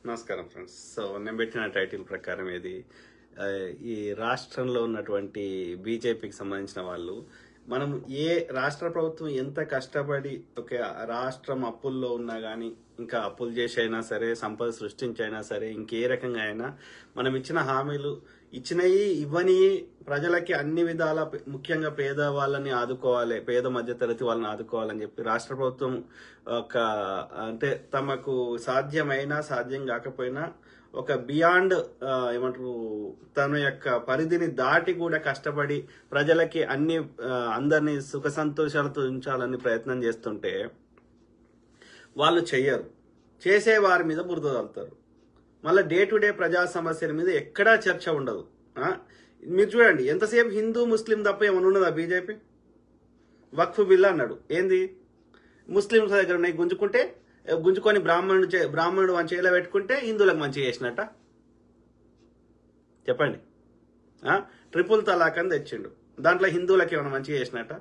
నమస్కారం friends. So నేను పెట్టిన టైటిల్ ప్రకారం ఈ రాష్ట్రంలో ఉన్నటువంటి బీజేపీకి సంబంధించిన వాళ్ళు మనం రాష్ట్ర ప్రభుత్వం ఎంత కష్టపడి రాష్ట్రం అప్పుల్లో ఉన్నా కానీ ఇంకా అప్పులు చేసి అయినా సరే సంపద సృష్టించైనా సరే ఇంకే రకంగా అయినా మనం ఇచ్చిన హామీలు ఇచ్చినవి ఇవ్వని ప్రజలకి అన్ని విధాల ముఖ్యంగా పేద వాళ్ళని ఆదుకోవాలి, పేద మధ్యతరగతి వాళ్ళని ఆదుకోవాలని చెప్పి రాష్ట్ర ప్రభుత్వం అంటే తమకు సాధ్యమైనా సాధ్యం కాకపోయినా ఒక బియాండ్ ఏమంటారు తన యొక్క పరిధిని దాటి కూడా కష్టపడి ప్రజలకి అందరినీ సుఖ సంతోషాలతో ఉంచాలని ప్రయత్నం చేస్తుంటే వాళ్ళు చెయ్యరు. చేసే వారి మీద బురద చల్లుతారు. మళ్ళీ డే టు డే ప్రజా సమస్యల మీద ఎక్కడా చర్చ ఉండదు. మీరు చూడండి, ఎంతసేపు హిందూ ముస్లిం తప్ప ఏమైనా ఉన్నదా బీజేపీ? వక్ఫ్ బిల్ అన్నాడు, ఏంది ముస్లింస్ దగ్గర ఉన్నాయి గుంజుకొని బ్రాహ్మణుడు మంచి చేలో పెట్టుకుంటే హిందువులకు మంచిగా చేసినట్ట చెప్పండి. ట్రిపుల్ తలాక్ అని తెచ్చిండు, దాంట్లో హిందువులకు ఏమైనా మంచిగా చేసినట్ట?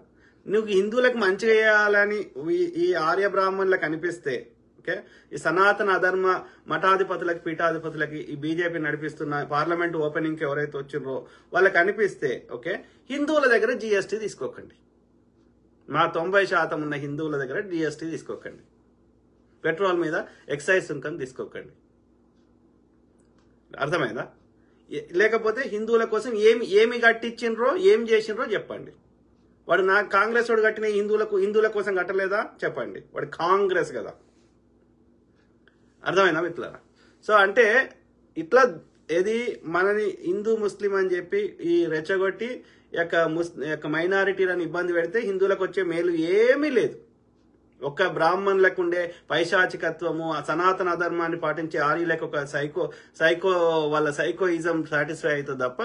నువ్వు హిందువులకు మంచిగా చేయాలని ఈ ఆర్య బ్రాహ్మణులకు అనిపిస్తే ఈ సనాతన అధర్మ మఠాధిపతులకి పీఠాధిపతులకి ఈ బీజేపీ నడిపిస్తున్న పార్లమెంట్ ఓపెనింగ్ కి ఎవరైతే వచ్చిండ్రో వాళ్ళకి అనిపిస్తే హిందువుల దగ్గర జిఎస్టీ తీసుకోకండి, మా 90% ఉన్న హిందువుల దగ్గర జిఎస్టీ తీసుకోకండి, పెట్రోల్ మీద ఎక్సైజ్ సుంకం తీసుకోకండి. అర్థమైందా? లేకపోతే హిందువుల కోసం ఏమి కట్టించిండ్రో ఏం చేసిండ్రో చెప్పండి. వాడు కాంగ్రెస్ వాడు కట్టిన హిందువుల కోసం కట్టలేదా చెప్పండి, వాడు కాంగ్రెస్ కదా. అర్థమైనా మిత్రులారా? సో అంటే ఇట్లా మనని హిందూ ముస్లిం అని చెప్పి ఈ రెచ్చగొట్టి మైనారిటీలను ఇబ్బంది పెడితే హిందువులకు వచ్చే మేలు ఏమీ లేదు. ఒక్క బ్రాహ్మణులకు ఉండే పైశాచికత్వము, సనాతన అధర్మాన్ని పాటించే ఆర్యులకు ఒక వాళ్ళ సైకోయిజం సాటిస్ఫై అవుతుంది తప్ప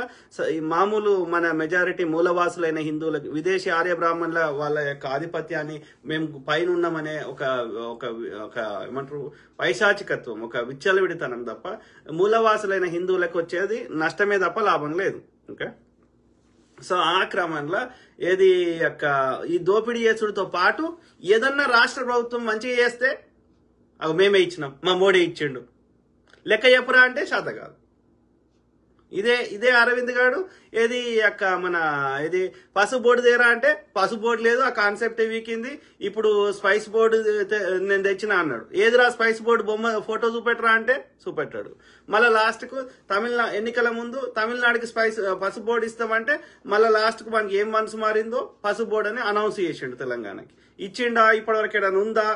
ఈ మామూలు మన మెజారిటీ మూలవాసులైన హిందువులకు విదేశీ ఆర్య బ్రాహ్మణుల వాళ్ళ యొక్క ఆధిపత్యాన్ని మేము పైన ఉన్నామనే ఒక ఏమంటారు పైశాచికత్వం, ఒక విచ్చలవిడితనం తప్ప మూలవాసులైన హిందువులకు వచ్చేది నష్టమే తప్ప లాభం లేదు. ఓకే, సో ఆ క్రమంలో ఈ దోపిడీ చేసుడితో పాటు ఏదన్నా రాష్ట్ర ప్రభుత్వం మంచిగా చేస్తే అవి మేమే ఇచ్చినాం, మా మోడీ ఇచ్చిండు లెక్క చెప్పరా అంటే శాత కాదు. ఇదే అరవింద్ గారు మన పసుపు బోర్డు దేరా అంటే పసుపు బోర్డు లేదు, ఆ కాన్సెప్ట్ వీకింది. ఇప్పుడు స్పైస్ బోర్డు నేను తెచ్చినా అన్నాడు. ఏదిరా స్పైస్ బోర్డు బొమ్మ ఫోటో చూపెట్టరా అంటే చూపెట్టాడు. మళ్ళీ లాస్ట్ కు ఎన్నికల ముందు తమిళనాడుకి పసుపు బోర్డు ఇస్తామంటే మళ్ళీ లాస్ట్ కు మనకి ఏం మనసు మారిందో పసుపు బోర్డు అని అనౌన్స్ చేసిండు. తెలంగాణకి ఇచ్చిండా? ఇప్పటివరకు ఏదైనా ఉందా?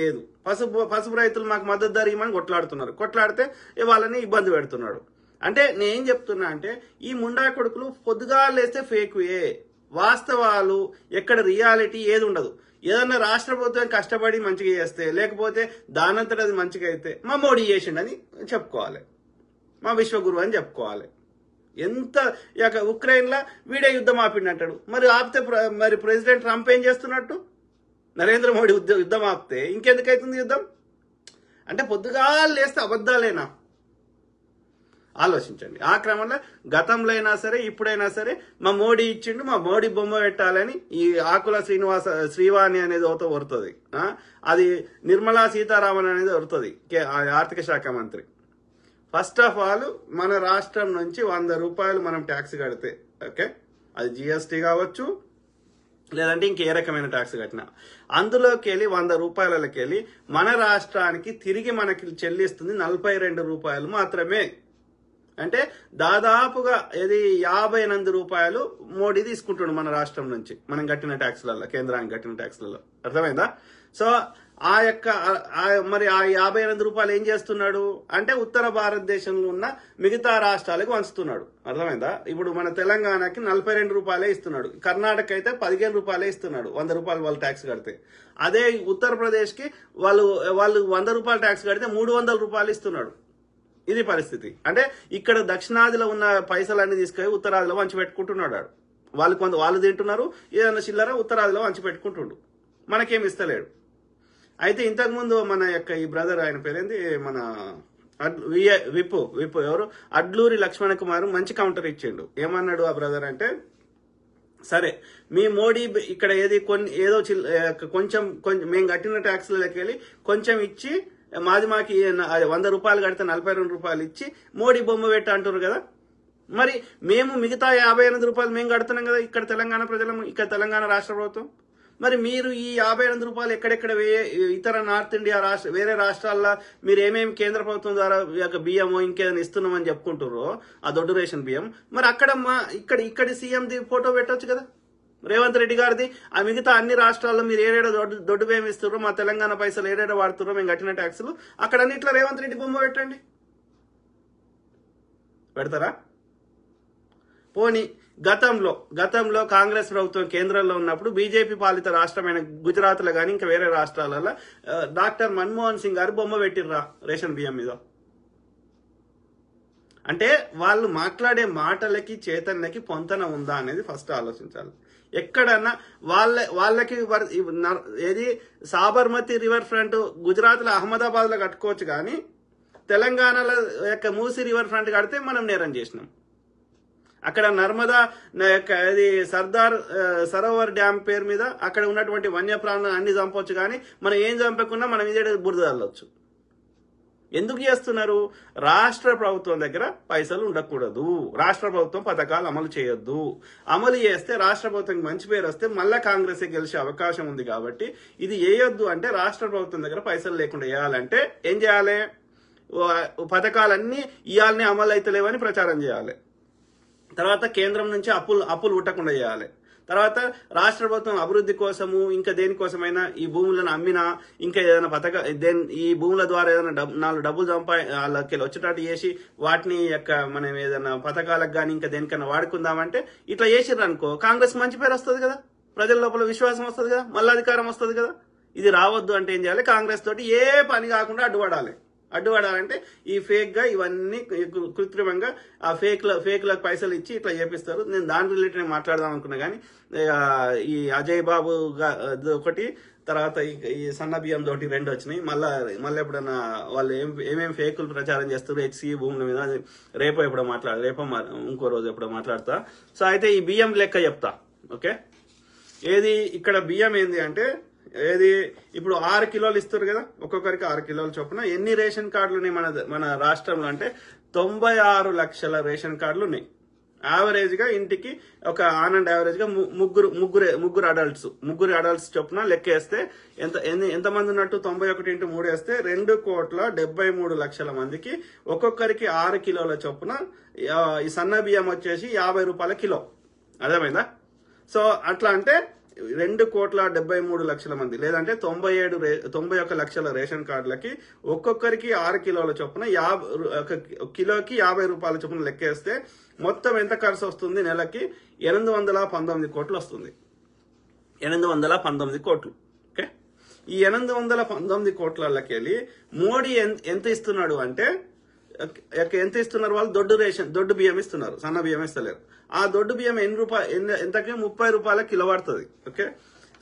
లేదు. పసుపు రైతులు మాకు మద్దతు ధర ఇవ్వమని కొట్లాడితే వాళ్ళని ఇబ్బంది పెడుతున్నాడు. అంటే నేనేం చెప్తున్నా అంటే ఈ ముండా కొడుకులు పొద్దుగా లేస్తే ఫేక్వే, వాస్తవాలు ఎక్కడ రియాలిటీ ఏది ఉండదు. ఏదన్నా రాష్ట్ర ప్రభుత్వం కష్టపడి మంచిగా చేస్తే, లేకపోతే దానంతట అది మంచిగా అయితే మా మోడీ చేసిండని చెప్పుకోవాలి, మా విశ్వగురు అని చెప్పుకోవాలి. ఎంత ఉక్రెయిన్ లా వీడే యుద్ధం ఆపిండంటాడు, మరి ఆపితే మరి ప్రెసిడెంట్ ట్రంప్ ఏం చేస్తున్నట్టు? నరేంద్ర మోడీ యుద్ధం ఆపితే ఇంకెందుకైతుంది యుద్ధం? అంటే పొద్దుగా లేస్తే అబద్ధాలేనా? ఆలోచించండి. ఆ క్రమంలో గతంలో అయినా సరే ఇప్పుడైనా సరే మా మోడీ ఇచ్చిండు, మా మోడీ బొమ్మ పెట్టాలని ఈ ఆకుల శ్రీవాణి అనేది ఒకటి వరుతుంది. అది నిర్మలా సీతారామన్ అనేది వరుతుంది, ఆర్థిక శాఖ మంత్రి. ఫస్ట్ ఆఫ్ ఆల్ మన రాష్ట్రం నుంచి 100 రూపాయలు మనం ట్యాక్స్ కడితే అది జిఎస్టీ కావచ్చు, లేదంటే ఇంకే రకమైన ట్యాక్స్ కట్టినా అందులోకి వెళ్ళి 100 రూపాయలకి వెళ్ళి మన రాష్ట్రానికి తిరిగి మనకి చెల్లిస్తుంది 42 రూపాయలు మాత్రమే. అంటే దాదాపుగా 58 రూపాయలు మోడీ తీసుకుంటుండు మన రాష్ట్రం నుంచి మనం కట్టిన ట్యాక్స్లలో, కేంద్రానికి కట్టిన ట్యాక్స్లలో. అర్థమైందా? సో మరి ఆ 58 రూపాయలు ఏం చేస్తున్నాడు అంటే ఉత్తర భారతదేశంలో ఉన్న మిగతా రాష్ట్రాలకు వంచుతున్నాడు. అర్థమైందా? ఇప్పుడు మన తెలంగాణకి 42 రూపాయలే ఇస్తున్నాడు, కర్ణాటక అయితే 15 రూపాయలే ఇస్తున్నాడు, 100 రూపాయలు వాళ్ళు ట్యాక్స్ కడితే. అదే ఉత్తరప్రదేశ్ కి వాళ్ళు 100 రూపాయలు ట్యాక్స్ కడితే 300 రూపాయలు ఇస్తున్నాడు. ఇది పరిస్థితి. అంటే ఇక్కడ దక్షిణాదిలో ఉన్న పైసలన్నీ తీసుకొని ఉత్తరాదిలో వంచి పెట్టుకుంటున్నాడు. వాళ్ళు తింటున్నారు, ఏదైనా చిల్లర ఉత్తరాదిలో వంచి పెట్టుకుంటుండు, మనకేం ఇస్తలేడు. అయితే ఇంతకుముందు మన ఈ బ్రదర్, ఆయన పేరేంది, మన విప్పు ఎవరు అడ్లూరి లక్ష్మణ కుమార్ మంచి కౌంటర్ ఇచ్చిండు. ఏమన్నాడు ఆ బ్రదర్ అంటే, సరే మీ మోడీ ఇక్కడ కొంచెం మేము కట్టిన ట్యాక్స్లకి వెళ్ళి కొంచెం ఇచ్చి మాది మాకి 100 రూపాయలు కడితే 42 రూపాయలు ఇచ్చి మోడీ బొమ్మ పెట్టి అంటారు కదా. మరి మేము మిగతా 58 రూపాయలు మేము కడుతున్నాం కదా ఇక్కడ తెలంగాణ ప్రజలం, ఇక్కడ తెలంగాణ రాష్ట్ర ప్రభుత్వం. మరి మీరు ఈ 58 రూపాయలు ఎక్కడెక్కడ ఇతర నార్త్ ఇండియా వేరే రాష్ట్రాల్లో మీరు ఏమేమి కేంద్ర ప్రభుత్వం ద్వారా బియ్యమో ఇంకేదైనా ఇస్తున్నామని చెప్పుకుంటారో ఆ దొడ్డు రేషన్ బియ్యం, మరి అక్కడ ఇక్కడ సీఎంది ఫోటో పెట్టొచ్చు కదా రేవంత్ రెడ్డి గారిది. ఆ మిగతా అన్ని రాష్ట్రాల్లో మీరు ఏడేడ దొడ్డు బియ్యం ఇస్తుర్రో, మా తెలంగాణ పైసలు ఏడేడ వాడుతుర్రో, మేము కట్టిన ట్యాక్సులు అక్కడ అన్నిట్లో రేవంత్ రెడ్డి బొమ్మ పెట్టండి. పెడతారా? పోనీ గతంలో కాంగ్రెస్ ప్రభుత్వం కేంద్రంలో ఉన్నప్పుడు బీజేపీ పాలిత రాష్ట్రమైన గుజరాత్లో కానీ ఇంకా వేరే రాష్ట్రాలలో డాక్టర్ మన్మోహన్ సింగ్ గారు బొమ్మ పెట్టిర్రా రేషన్ బియ్యం మీద? అంటే వాళ్ళు మాట్లాడే మాటలకి చేతనకి పొంతన ఉందా అనేది ఫస్ట్ ఆలోచించాలి. ఎక్కడన్నా వాళ్ళకి ఏది సాబర్మతి రివర్ ఫ్రంట్ గుజరాత్లో అహ్మదాబాద్ లో కట్టుకోవచ్చు, కానీ తెలంగాణలో యొక్క మూసి రివర్ ఫ్రంట్ కడితే మనం నేరం చేసినాం. అక్కడ నర్మదా ఇది సర్దార్ సరోవర్ డ్యామ్ పేరు మీద అక్కడ ఉన్నటువంటి వన్యప్రాణులను అన్ని చంపొచ్చు, కానీ మనం ఏం చంపకుండా మనం ఇదే బురద చల్లొచ్చు. ఎందుకు చేస్తున్నారు? రాష్ట్ర ప్రభుత్వం దగ్గర పైసలు ఉండకూడదు, రాష్ట్ర ప్రభుత్వం పథకాలు అమలు చేయొద్దు. అమలు చేస్తే రాష్ట్ర ప్రభుత్వం మంచి పేరు వస్తే మళ్ళా కాంగ్రెస్ గెలిచే అవకాశం ఉంది. కాబట్టి ఇది చేయొద్దు అంటే రాష్ట్ర ప్రభుత్వం దగ్గర పైసలు లేకుండా చేయాలంటే ఏం చేయాలి? పథకాలన్నీ ఇయాలనే అమలు అయితలేవని ప్రచారం చేయాలి. తర్వాత కేంద్రం నుంచి అప్పులు పుట్టకుండా చేయాలి. తర్వాత రాష్ట్ర ప్రభుత్వం అభివృద్ధి కోసము ఇంకా దేనికోసమైనా ఈ భూములను అమ్మినా ఇంకా ఏదైనా ఈ భూముల ద్వారా ఏదైనా 4 డబ్బులు వాళ్ళకి వచ్చేటట్టు చేసి వాటిని మనం ఏదైనా పథకాలకు కానీ ఇంకా దేనికైనా వాడుకుందామంటే ఇట్లా చేసిర్రు అనుకో, కాంగ్రెస్ మంచి పేరు వస్తుంది కదా, ప్రజల లోపల విశ్వాసం వస్తుంది కదా, మళ్ళీ అధికారం వస్తుంది కదా. ఇది రావద్దు అంటే ఏం చేయాలి? కాంగ్రెస్ తోటి ఏ పని కాకుండా అడ్డుపడాలంటే ఈ ఫేక్ గా ఇవన్నీ కృత్రిమంగా ఆ ఫేక్లకు పైసలు ఇచ్చి ఇట్లా చేపిస్తారు. నేను దాని రిలేటెడ్ మాట్లాడదాం అనుకున్నా, కానీ ఈ అజయ్ బాబు ఒకటి, తర్వాత ఈ సన్న బియ్యం తోటి 2 వచ్చినాయి. మళ్ళీ ఎప్పుడన్నా వాళ్ళు ఏమేమి ఫేకులు ప్రచారం చేస్తారు హెచ్సి భూముల మీద, రేపో ఇంకో రోజు ఎప్పుడో మాట్లాడతా. సో అయితే ఈ బియ్యం లెక్క చెప్తా. ఓకే, ఏది ఇక్కడ బియ్యం ఏంది అంటే ఇప్పుడు 6 కిలోలు ఇస్తారు కదా, ఒక్కొక్కరికి 6 కిలోల చొప్పున. ఎన్ని రేషన్ కార్డులు ఉన్నాయి మన రాష్ట్రంలో అంటే 96 లక్షల రేషన్ కార్డులు ఉన్నాయి. యావరేజ్ గా ఇంటికి ఒక ఆనంద్ యావరేజ్ గా ముగ్గురు అడల్ట్స్ చొప్పున లెక్కేస్తే ఎంతమంది ఉన్నట్టు 91 × 3 వేస్తే 2,73,00,000 మందికి ఒక్కొక్కరికి 6 కిలోల చొప్పున ఈ సన్న బియ్యం వచ్చేసి 50 రూపాయల కిలో. అర్థమైందా? సో అట్లా అంటే 2,73,00,000 మంది లేదంటే 91 లక్షల రేషన్ కార్డులకి ఒక్కొక్కరికి 6 కిలోల చొప్పున కిలోకి 50 రూపాయల చొప్పున లెక్కేస్తే మొత్తం ఎంత ఖర్చు వస్తుంది? నెలకి 819 కోట్లు వస్తుంది. 819 కోట్లు. ఓకే, ఈ 819 కోట్లకి వెళ్ళి మోడీ ఎంత ఇస్తున్నాడు అంటే ఎంత ఇస్తున్నారు? వాళ్ళు దొడ్డు బియ్యం ఇస్తున్నారు, సన్న బియ్యం ఇస్తలేరు. ఆ దొడ్డు బియ్యం ఎంతకి 30 రూపాయల కిలో పడుతుంది. ఓకే,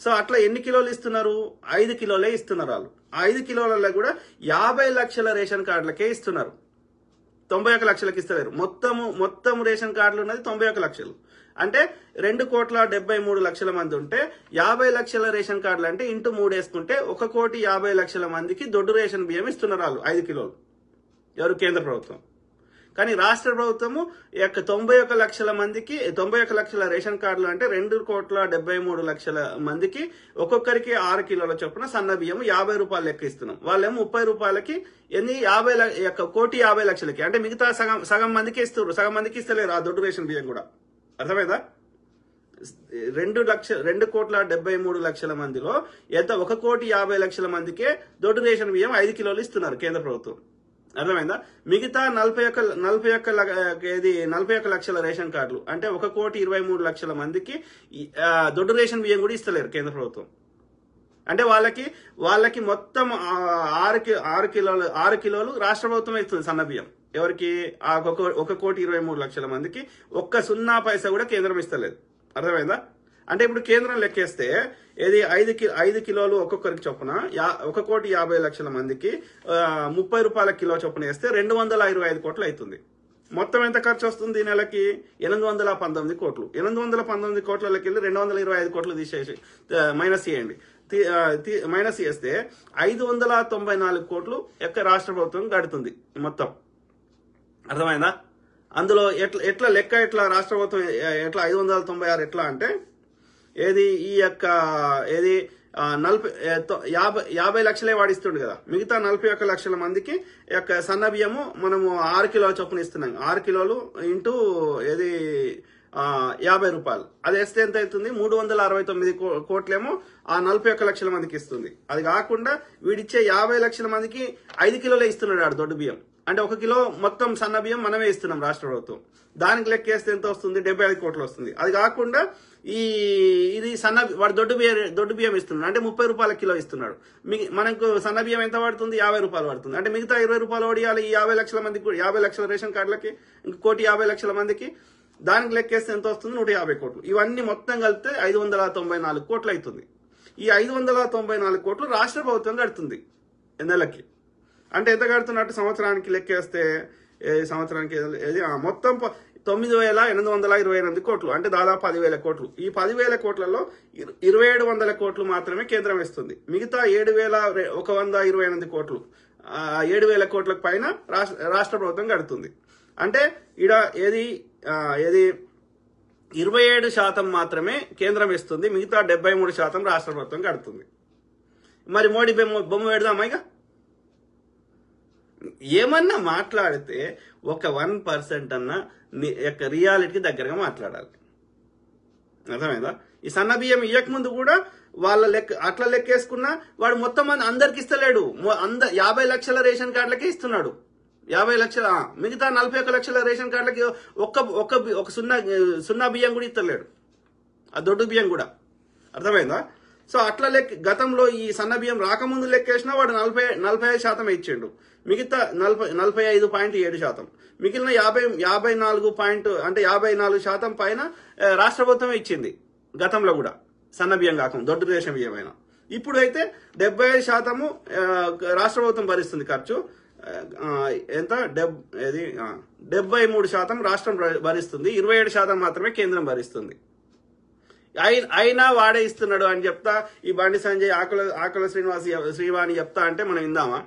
సో అట్లా ఎన్ని కిలోలు ఇస్తున్నారు? 5 కిలోలే ఇస్తున్నారు వాళ్ళు. 5 కిలోలలో కూడా 50 లక్షల రేషన్ కార్డులకే ఇస్తున్నారు, 91 లక్షలకి ఇస్తలేరు. మొత్తం రేషన్ కార్డులు ఉన్నది 91 లక్షలు. అంటే 2,73,00,000 మంది ఉంటే 50 లక్షల రేషన్ కార్డులు అంటే ఇంటూ 3 వేసుకుంటే 1,50,00,000 మందికి దొడ్డు రేషన్ బియ్యం ఇస్తున్నారు వాళ్ళు 5 కిలోలు. ఎవరు? కేంద్ర ప్రభుత్వం. కానీ రాష్ట్ర ప్రభుత్వము 91 లక్షల మందికి 91 లక్షల రేషన్ కార్డులు అంటే 2,73,00,000 మందికి ఒక్కొక్కరికి 6 కిలోల చొప్పున సన్న బియ్యం 50 రూపాయలు లెక్క ఇస్తున్నాం. వాళ్ళేమో 30 రూపాయలకి 1,50,00,000 అంటే మిగతా సగం మందికి ఇస్తున్నారు, సగం మందికి ఇస్తలేరు ఆ దొడ్డు రేషన్ బియ్యం కూడా. అర్థమైందా? 2,73,00,000 మందిలో 1,50,00,000 మందికే దొడ్డు రేషన్ బియ్యం 5 కిలోలు ఇస్తున్నారు కేంద్ర ప్రభుత్వం. అర్థమైందా? మిగతా 41 లక్షల రేషన్ కార్డులు అంటే 1,23,00,000 మందికి దొడ్డు రేషన్ బియ్యం కూడా ఇస్తలేరు కేంద్ర ప్రభుత్వం. అంటే వాళ్ళకి మొత్తం 6 కిలోలు రాష్ట్ర ప్రభుత్వం ఇస్తుంది సన్న బియ్యం. ఎవరికి? 1,23,00,000 మందికి 0 పైసా కూడా కేంద్రం ఇస్తలేదు. అర్థమైందా? అంటే ఇప్పుడు కేంద్రం లెక్కేస్తే 5 కిలోలు ఒక్కొక్కరికి చొప్పున 1,50,00,000 మందికి 30 రూపాయల కిలో చొప్పున వేస్తే 225 కోట్లు అవుతుంది. మొత్తం ఎంత ఖర్చు వస్తుంది నెలకి? 819 కోట్లు. 819 కోట్లకి వెళ్ళి 225 కోట్లు తీసేసి మైనస్ చేయండి. మైనస్ చేస్తే 594 కోట్లు యొక్క రాష్ట్ర ప్రభుత్వం గడుతుంది మొత్తం. అర్థమైందా? అందులో ఎట్లా లెక్క ఎట్లా రాష్ట్ర ప్రభుత్వం ఎట్లా 596 ఎట్లా అంటే ఏది ఈ యొక్క ఏది 50 లక్షలే వాడిస్తుండు కదా, మిగతా 41 లక్షల మందికి యొక్క సన్న బియ్యము మనము 6 కిలోల చొప్పున ఇస్తున్నాం. 6 కిలోలు ఇంటూ ఏది 50 రూపాయలు, అది వేస్తే ఎంత అవుతుంది? 369 కోట్లేమో ఆ 41 లక్షల మందికి ఇస్తుంది. అది కాకుండా వీడిచ్చే 50 లక్షల మందికి 5 కిలోలే ఇస్తున్నాడు ఆడు దొడ్డు బియ్యం. అంటే 1 కిలో మొత్తం సన్న బియ్యం మనమే ఇస్తున్నాం రాష్ట్ర ప్రభుత్వం. దానికి లెక్కేస్తే ఎంత వస్తుంది? 75 కోట్లు వస్తుంది. అది కాకుండా ఇది వాడు దొడ్డు బియ్యం ఇస్తున్నాడు అంటే 30 రూపాయల కిలో ఇస్తున్నాడు. మనకు సన్న బియ్యం ఎంత పడుతుంది? 50 రూపాయలు పడుతుంది. అంటే మిగతా 20 రూపాయలు వడియాలి ఈ 50 లక్షల మందికి, 50 లక్షల రేషన్ కార్డులకి, ఇంక 1,50 లక్షల మందికి. దానికి లెక్కేస్తే ఎంత వస్తుంది? 150 కోట్లు. ఇవన్నీ మొత్తం కలిపితే 594 కోట్లు అవుతుంది. ఈ 594 కోట్లు రాష్ట్ర ప్రభుత్వం కడుతుంది నెలకి. అంటే ఎంత కడుతున్నట్టు సంవత్సరానికి లెక్కేస్తే సంవత్సరానికి మొత్తం 9,828 కోట్లు, అంటే దాదాపు 10,000 కోట్లు. ఈ 10,000 కోట్లలో 2,700 కోట్లు మాత్రమే కేంద్రం ఇస్తుంది. మిగతా 7,128 కోట్లు, 7,000 కోట్లకు పైన రాష్ట్ర ప్రభుత్వం కడుతుంది. అంటే ఈడ ఏది 27% మాత్రమే కేంద్రం ఇస్తుంది, మిగతా 73% రాష్ట్ర ప్రభుత్వం కడుతుంది. మరి మోడీ బొమ్మ పెడదామా? ఇక ఏమన్నా మాట్లాడితే ఒక 1% అన్న యొక్క రియాలిటీకి దగ్గరగా మాట్లాడాలి. అర్థమైందా? ఈ సన్న బియ్యం ఇయ్యకముందు కూడా వాళ్ళ అట్లా లెక్కేసుకున్నా వాడు మొత్తం మంది అందరికి ఇస్తలేడు. 50 లక్షల రేషన్ కార్డులకే ఇస్తున్నాడు. 50 లక్షల, మిగతా 41 లక్షల రేషన్ కార్డులకి ఒక సున్నా బియ్యం కూడా ఇస్తలేడు, ఆ దొడ్డు బియ్యం కూడా. అర్థమైందా? సో అట్లా గతంలో ఈ సన్న బియ్యం రాకముందు లెక్కేసినా వాడు 45% ఇచ్చిండు, మిగతా 45.7%, మిగిలిన 54% పైన రాష్ట్ర ప్రభుత్వమే ఇచ్చింది గతంలో కూడా, సన్న బియ్యం కాకుండా దొడ్డు రేషన్ బియ్యం అయినా. ఇప్పుడు అయితే 75% రాష్ట్ర ప్రభుత్వం భరిస్తుంది ఖర్చు. ఎంత? 73% రాష్ట్రం భరిస్తుంది, 27% మాత్రమే కేంద్రం భరిస్తుంది. అయినా వాడే ఇస్తున్నాడు అని చెప్తా ఈ బండి సంజయ్ ఆకుల శ్రీవాణి చెప్తా అంటే మనం ఇందామా?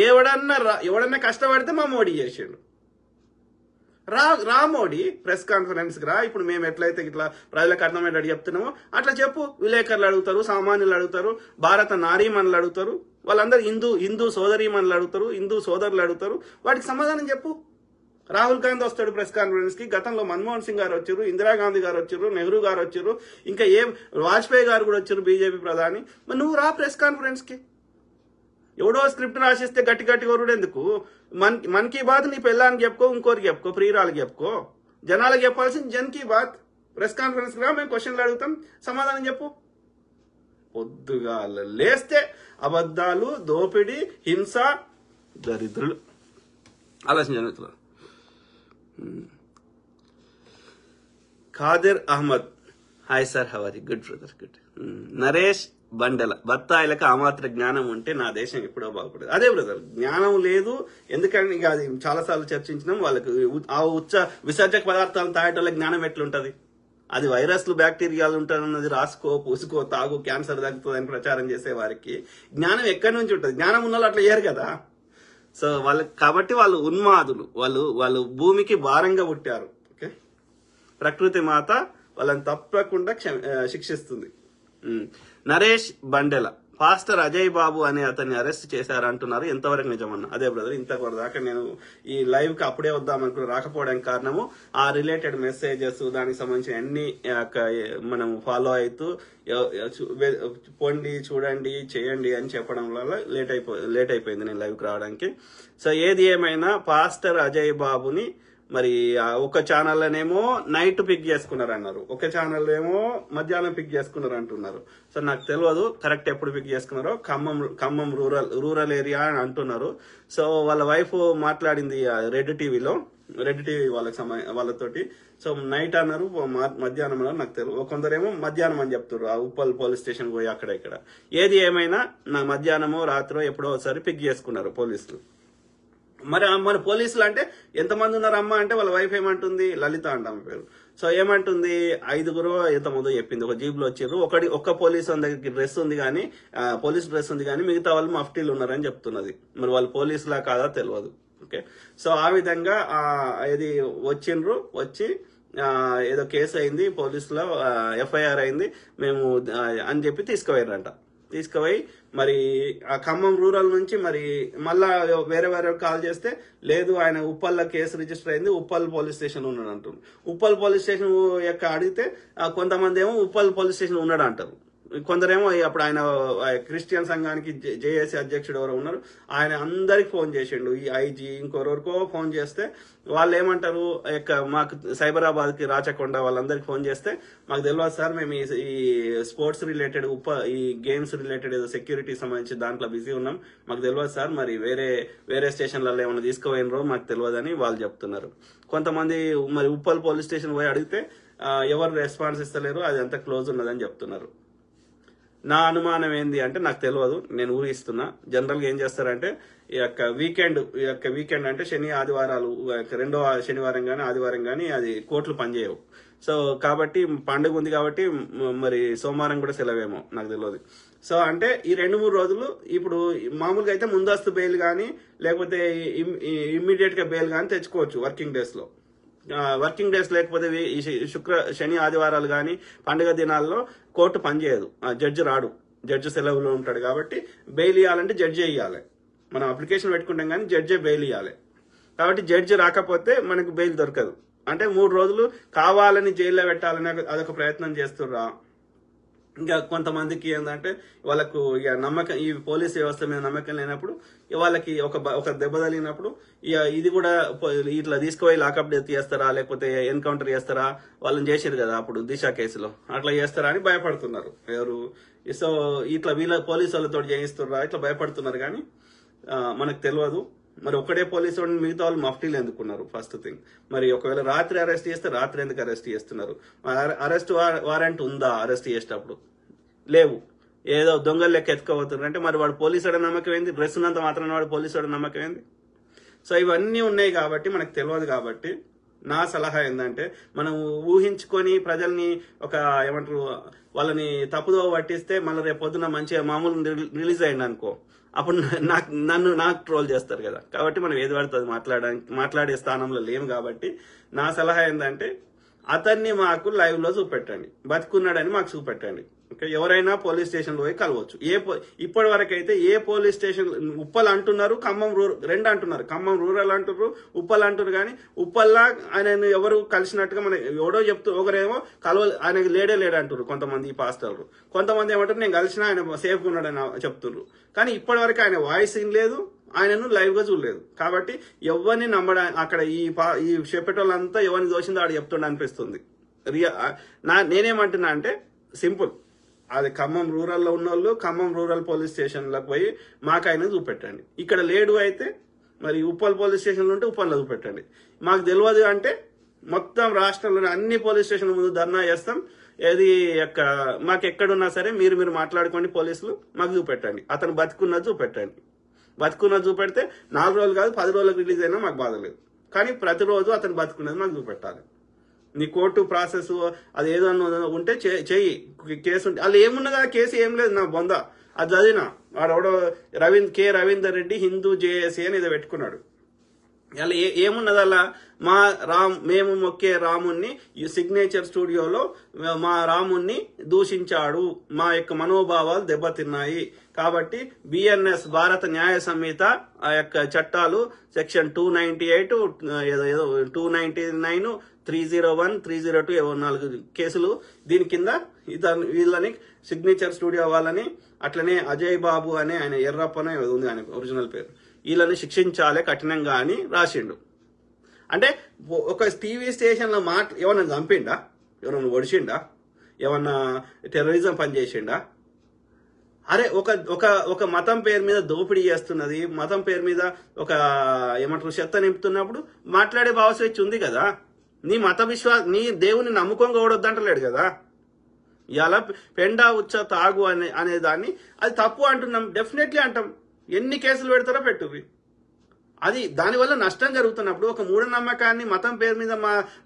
ఎవడన్నా కష్టపడితే మా మోడీ చేసిండు. రా మోడీ ప్రెస్ కాన్ఫరెన్స్కి రా. ఇప్పుడు మేము ఎట్లయితే ఇట్లా ప్రజలకు అర్థమయ్యేటట్టు చెప్తున్నామో అట్లా చెప్పు. విలేకరులు అడుగుతారు, సామాన్యులు అడుగుతారు, భారత నారీమణులు అడుగుతారు, వాళ్ళందరూ హిందూ సోదరీమణులు అడుగుతారు, హిందూ సోదరులు అడుగుతారు. వాటికి సమాధానం చెప్పు. రాహుల్ గాంధీ వస్తాడు ప్రెస్ కాన్ఫరెన్స్ కి. గతంలో మన్మోహన్ సింగ్ గారు వచ్చారు, ఇందిరాగాంధీ గారు వచ్చారు, నెహ్రూ గారు వచ్చారు, ఇంకా వాజ్పేయి గారు కూడా వచ్చారు, బీజేపీ ప్రధాని. మరి నువ్వు రా ప్రెస్ కాన్ఫరెన్స్ కి. ఎవడో స్క్రిప్ట్ రాసిస్తే గట్టి కొరుడు ఎందుకు? మన్ కీ బాత్ నీ పెళ్ళానికి చెప్పుకో, ఇంకోరికి చెప్పుకో, ప్రియురాలకి చెప్పుకో. జనాలకు చెప్పాల్సింది జన్ కీ బాత్. ప్రెస్ కాన్ఫరెన్స్ రా, మేము క్వశ్చన్లు అడుగుతాం, సమాధానం చెప్పు. పొద్దుగా లేస్తే అబద్ధాలు, దోపిడీ, హింస, దరిద్రులు. ఆలోచించండి. Khadir Ahmed, hi sir, how are you? Good brother, good. Naresh Bandala, బత్తాయిలకు ఆ మాత్ర జ్ఞానం ఉంటే నా దేశం ఎప్పుడో బాగుపడేది. అదే బ్రదర్, జ్ఞానం లేదు. ఎందుకంటే ఇక అది చాలాసార్లు చర్చించినాం. వాళ్ళకి ఆ విసర్జక పదార్థాలను తాగేటోళ్ళకి జ్ఞానం ఎట్లుంటది? అది వైరస్లు, బ్యాక్టీరియాలు ఉంటాయన్నది రాసుకో, పూసుకో, తాగు, క్యాన్సర్ తగ్గుతుంది అని ప్రచారం చేసే వారికి జ్ఞానం ఎక్కడి నుంచి ఉంటుంది? జ్ఞానం ఉన్న వాళ్ళు అట్లా చేయరు కదా. సో కాబట్టి వాళ్ళు ఉన్మాదులు, వాళ్ళు భూమికి భారంగా పుట్టారు. ఓకే, ప్రకృతి మాత వాళ్ళని తప్పకుండా శిక్షిస్తుంది. నరేష్ బండెల, పాస్టర్ అజయ్ బాబు అనే అతన్ని అరెస్ట్ చేశారంటున్నారు, ఎంతవరకు నిజమన్నా? అదే బ్రదర్, ఇంతవరకు దాకా నేను ఈ లైవ్ కి అప్పుడే వద్దామనుకుని రాకపోవడానికి కారణము ఆ రిలేటెడ్ మెసేజెస్, దానికి సంబంధించిన అన్ని మనం ఫాలో అవుతూ పొండి, చూడండి, చేయండి అని చెప్పడం వల్ల లేట్ అయిపోయింది నేను లైవ్కి రావడానికి. సో ఏది ఏమైనా పాస్టర్ అజయ్ బాబుని మరి ఒక ఛానల్లోనేమో నైట్ పిక్ చేసుకున్నారు అన్నారు, ఒక ఛానల్ ఏమో మధ్యాహ్నం పిక్ చేసుకున్నారు అంటున్నారు. సో నాకు తెలియదు కరెక్ట్ ఎప్పుడు పిక్ చేసుకున్నారో. ఖమ్మం రూరల్ ఏరియా అని అంటున్నారు. సో వాళ్ళ వైఫ్ మాట్లాడింది రెడ్ టీవీలో, రెడ్ టీవీ వాళ్ళతోటి. సో నైట్ అన్నారు, మధ్యాహ్నం అన్నారు, నాకు తెలియదు. కొందరేమో మధ్యాహ్నం అని చెప్తారు, ఆ ఉప్పల్ పోలీస్ స్టేషన్ పోయి అక్కడ ఇక్కడ. ఏది ఏమైనా నా మధ్యాహ్నమో రాత్రో ఎప్పుడో ఒకసారి పిక్ చేసుకున్నారు పోలీసులు. మరి మన పోలీసులు అంటే ఎంతమంది ఉన్నారమ్మా అంటే వాళ్ళ వైఫ్ ఏమంటుంది, లలిత అంట ఆమె పేరు. సో ఏమంటుంది, 5గురు ఎంతమందో చెప్పింది. ఒక జీప్ లో వచ్చారు, ఒక్క పోలీస్ దగ్గరికి డ్రెస్ ఉంది కానీ, పోలీస్ డ్రెస్ ఉంది కానీ మిగతా వాళ్ళు మఫ్టీలు ఉన్నారని చెప్తున్నది. మరి వాళ్ళు పోలీసులా కాదా తెలియదు. ఓకే, సో ఆ విధంగా ఇది వచ్చిండ్రు, వచ్చి ఏదో కేసు అయింది పోలీసులో, ఎఫ్ఐఆర్ అయింది మేము అని చెప్పి తీసుకుపోయారంట. తీసుకుపోయి మరి ఆ ఖమ్మం రూరల్ నుంచి మరి మళ్ళా వేరే కాల్ చేస్తే లేదు ఆయన ఉప్పల్ల కేసు రిజిస్టర్ అయింది, ఉప్పల్ పోలీస్ స్టేషన్ ఉన్నాడు అంటారు. ఉప్పల్ పోలీస్ స్టేషన్ యొక్క అడిగితే కొంతమంది ఏమో ఉప్పల్ పోలీస్ స్టేషన్ ఉన్నాడు అంటారు. కొందరేమో అప్పుడు ఆయన క్రిస్టియన్ సంఘానికి జేఏసీ అధ్యక్షుడు ఎవరో ఉన్నారు, ఆయన అందరికి ఫోన్ చేసిండు, ఈ ఐజీ ఇంకొకరికో ఫోన్ చేస్తే వాళ్ళు ఏమంటారు, మాకు సైబరాబాద్ కి రాచకొండ వాళ్ళందరికి ఫోన్ చేస్తే మాకు తెలియదు సార్, మేము ఈ స్పోర్ట్స్ రిలేటెడ్ ఈ గేమ్స్ రిలేటెడ్ ఏదో సెక్యూరిటీ సంబంధించి దాంట్లో బిజీ ఉన్నాం, మాకు తెలియదు సార్, మరి వేరే స్టేషన్లలో ఏమైనా తీసుకుపోయినరో మాకు తెలియదని వాళ్ళు చెప్తున్నారు. కొంతమంది మరి ఉప్పల్ పోలీస్ స్టేషన్ పోయి అడిగితే ఎవరు రెస్పాన్స్ ఇస్తలేరు, అది అంతా క్లోజ్ ఉన్నదని చెప్తున్నారు. నా అనుమానం ఏంది అంటే నాకు తెలియదు, నేను ఊహిస్తున్నా. జనరల్ గా ఏం చేస్తారంటే ఈ యొక్క వీకెండ్ అంటే శని ఆదివారాలు, రెండో శనివారం గానీ ఆదివారం గానీ అది కోర్టులు పనిచేయవు. సో కాబట్టి పండుగ ఉంది కాబట్టి మరి సోమవారం కూడా సెలవేమో నాకు తెలియదు. సో అంటే ఈ 2-3 రోజులు ఇప్పుడు మామూలుగా అయితే ముందస్తు బెయిల్ కానీ లేకపోతే ఇమ్మీడియట్ గా బెయిల్ కానీ తెచ్చుకోవచ్చు వర్కింగ్ డేస్ లో. వర్కింగ్ డేస్ లేకపోతే శని ఆదివారాలు కానీ పండుగ దినాల్లో కోర్టు పనిచేయదు, జడ్జి రాడు, జడ్జి సెలవులో ఉంటాడు. కాబట్టి బెయిల్ ఇవ్వాలంటే జడ్జి ఇవ్వాలి, మనం అప్లికేషన్ పెట్టుకుంటాం కానీ జడ్జే బెయిల్ ఇవ్వాలి. కాబట్టి జడ్జి రాకపోతే మనకు బెయిల్ దొరకదు. అంటే 3 రోజులు కావాలని జైల్లో పెట్టాలని అదొక ప్రయత్నం చేస్తుర్రా. ఇంకా కొంతమందికి ఏంటంటే వాళ్ళకు ఇక నమ్మకం, ఈ పోలీస్ వ్యవస్థ మీద నమ్మకం లేనప్పుడు వాళ్ళకి ఒక దెబ్బ తగిలినప్పుడు ఇక ఇది కూడా ఇట్లా తీసుకుపోయి లాకప్ డెత్ చేస్తారా లేకపోతే ఎన్కౌంటర్ చేస్తారా, వాళ్ళని చేసారు కదా అప్పుడు దిశ కేసులో, అట్లా చేస్తారా అని భయపడుతున్నారు ఎవరు. సో ఇట్లా వీళ్ళ పోలీసు వాళ్ళతో చేయిస్తుర్రా ఇట్లా భయపడుతున్నారు కానీ మనకు తెలియదు. మరి ఒక్కడే పోలీసు వాడిని మిగతా వాళ్ళు మఫ్టీలు ఎందుకున్నారు ఫస్ట్ థింగ్. మరి ఒకవేళ రాత్రి అరెస్ట్ చేస్తే రాత్రి ఎందుకు అరెస్ట్ చేస్తున్నారు? అరెస్ట్ వారెంట్ ఉందా అరెస్ట్ చేసేటప్పుడు? లేవు, ఏదో దొంగలు లెక్క ఎత్తుకోబోతున్నారు. అంటే మరి వాడు పోలీసు వాడు నమ్మకం ఏంది? డ్రెస్ ఉన్నంత మాత్రాన వాడు పోలీసు వాడు నమ్మకం ఏంది? సో ఇవన్నీ ఉన్నాయి కాబట్టి మనకు తెలియదు. కాబట్టి నా సలహా ఏంటంటే మనం ఊహించుకొని ప్రజల్ని ఏమంటారు వాళ్ళని తప్పుదో పట్టిస్తే మళ్ళీ రేపు పొద్దున మంచిగా మామూలు రిలీజ్ అయ్యింది అనుకో, అప్పుడు నాకు ట్రోల్ చేస్తారు కదా. కాబట్టి మనం ఏది పడుతుంది మాట్లాడే స్థానంలో లేము. కాబట్టి నా సలహా ఏంటంటే అతన్ని మాకు లైవ్ లో చూపెట్టండి, బతుకున్నాడని మాకు చూపెట్టండి. ఓకే, ఎవరైనా పోలీస్ స్టేషన్ లో పోయి కలవచ్చు. ఇప్పటి వరకు అయితే ఏ పోలీస్ స్టేషన్, ఉప్పల్ అంటున్నారు, ఖమ్మం రెండు అంటున్నారు, ఖమ్మం రూరల్ అంటున్నారు, ఉప్పల్ అంటున్నారు. కానీ ఉప్పల్లా ఆయన ఎవరు కలిసినట్టుగా మన ఎవడో చెప్తూ ఒకరేమో ఆయనకి లేడే అంటున్నారు కొంతమంది పాస్టర్లు, కొంతమంది ఏమంటారు నేను కలిసినా ఆయన సేఫ్గా ఉన్నాడని చెప్తున్నారు. కానీ ఇప్పటి వరకు ఆయన వాయిస్ లేదు, ఆయనను లైవ్ గా చూడలేదు. కాబట్టి ఎవరిని నమ్మడానికి అక్కడ ఈ చెప్పేటోళ్ళంతా ఎవరిని దోషిందో ఆడ చెప్తుండ అనిపిస్తుంది. నేనేమంటున్నా అంటే సింపుల్, అది ఖమ్మం రూరల్లో ఉన్న వాళ్ళు ఖమ్మం రూరల్ పోలీస్ స్టేషన్లకు పోయి మాకు ఆయన చూపెట్టండి. ఇక్కడ లేడు అయితే మరి ఉప్పల్ పోలీస్ స్టేషన్లో ఉంటే ఉప్పల్లో చూపెట్టండి. మాకు తెలియదు అంటే మొత్తం రాష్ట్రంలోని అన్ని పోలీస్ స్టేషన్ల ముందు ధర్నా చేస్తాం. ఏది మాకు ఎక్కడున్నా సరే మీరు మాట్లాడుకోండి, పోలీసులు మాకు చూపెట్టండి, అతను బతుకున్నది చూపెట్టండి. బతుకున్నది చూపెడితే 4 రోజులు కాదు 10 రోజులకు రిలీజ్ అయినా మాకు బాధ లేదు. కానీ ప్రతిరోజు అతను బతుకున్నది మాకు చూపెట్టాలి. నీ కోర్టు ప్రాసెస్ అది ఏదన్నా ఉంటే చెయ్యి, కేసు ఉంటే అలా ఏమున్నదా, కేసు ఏం లేదు నా బొంద. అది చదివినా వాడెవడో రవీందర్ రెడ్డి హిందూ జేఏసీ అని ఏదో పెట్టుకున్నాడు. అలా ఏమున్నది అలా, మేము మొక్కే రాముణ్ణి ఈ సిగ్నేచర్ స్టూడియోలో మా రాముణ్ణి దూషించాడు, మా యొక్క మనోభావాలు దెబ్బతిన్నాయి. కాబట్టి బిఎన్ఎస్ భారత న్యాయ సంహిత ఆ యొక్క చట్టాలు సెక్షన్ 298 ఏదో 299 301 302 ఏవో 4 కేసులు దీని కింద వీళ్ళని సిగ్నేచర్ స్టూడియో వాళ్ళని, అట్లనే అజయ్ బాబు అనే ఆయన ఎర్రప్పనే ఉంది ఆయన ఒరిజినల్ పేరు, వీళ్ళని శిక్షించాలి కఠినంగా అని రాసిండు. అంటే ఒక టీవీ స్టేషన్లో ఏమన్నా చంపిండా, ఎవరన్నా ఒడిచిండా, ఏమన్నా టెర్రరిజం పనిచేసిండా? అరే ఒక మతం పేరు మీద దోపిడీ చేస్తున్నది, మతం పేరు మీద ఏమంటారు చెత్త నింపుతున్నప్పుడు మాట్లాడే భావస్వేచ్ఛ ఉంది కదా. నీ మత నీ దేవుని నమ్ముకొని కూడొద్దంటలేడు కదా. ఇలా పెండా ఉచ్చ తాగు అనే దాన్ని అది తప్పు అంటున్నాం, డెఫినెట్లీ అంటాం. ఎన్ని కేసులు పెడతారో పెట్టువి, అది దానివల్ల నష్టం జరుగుతున్నప్పుడు ఒక మూఢనమ్మకాన్ని మతం పేరు మీద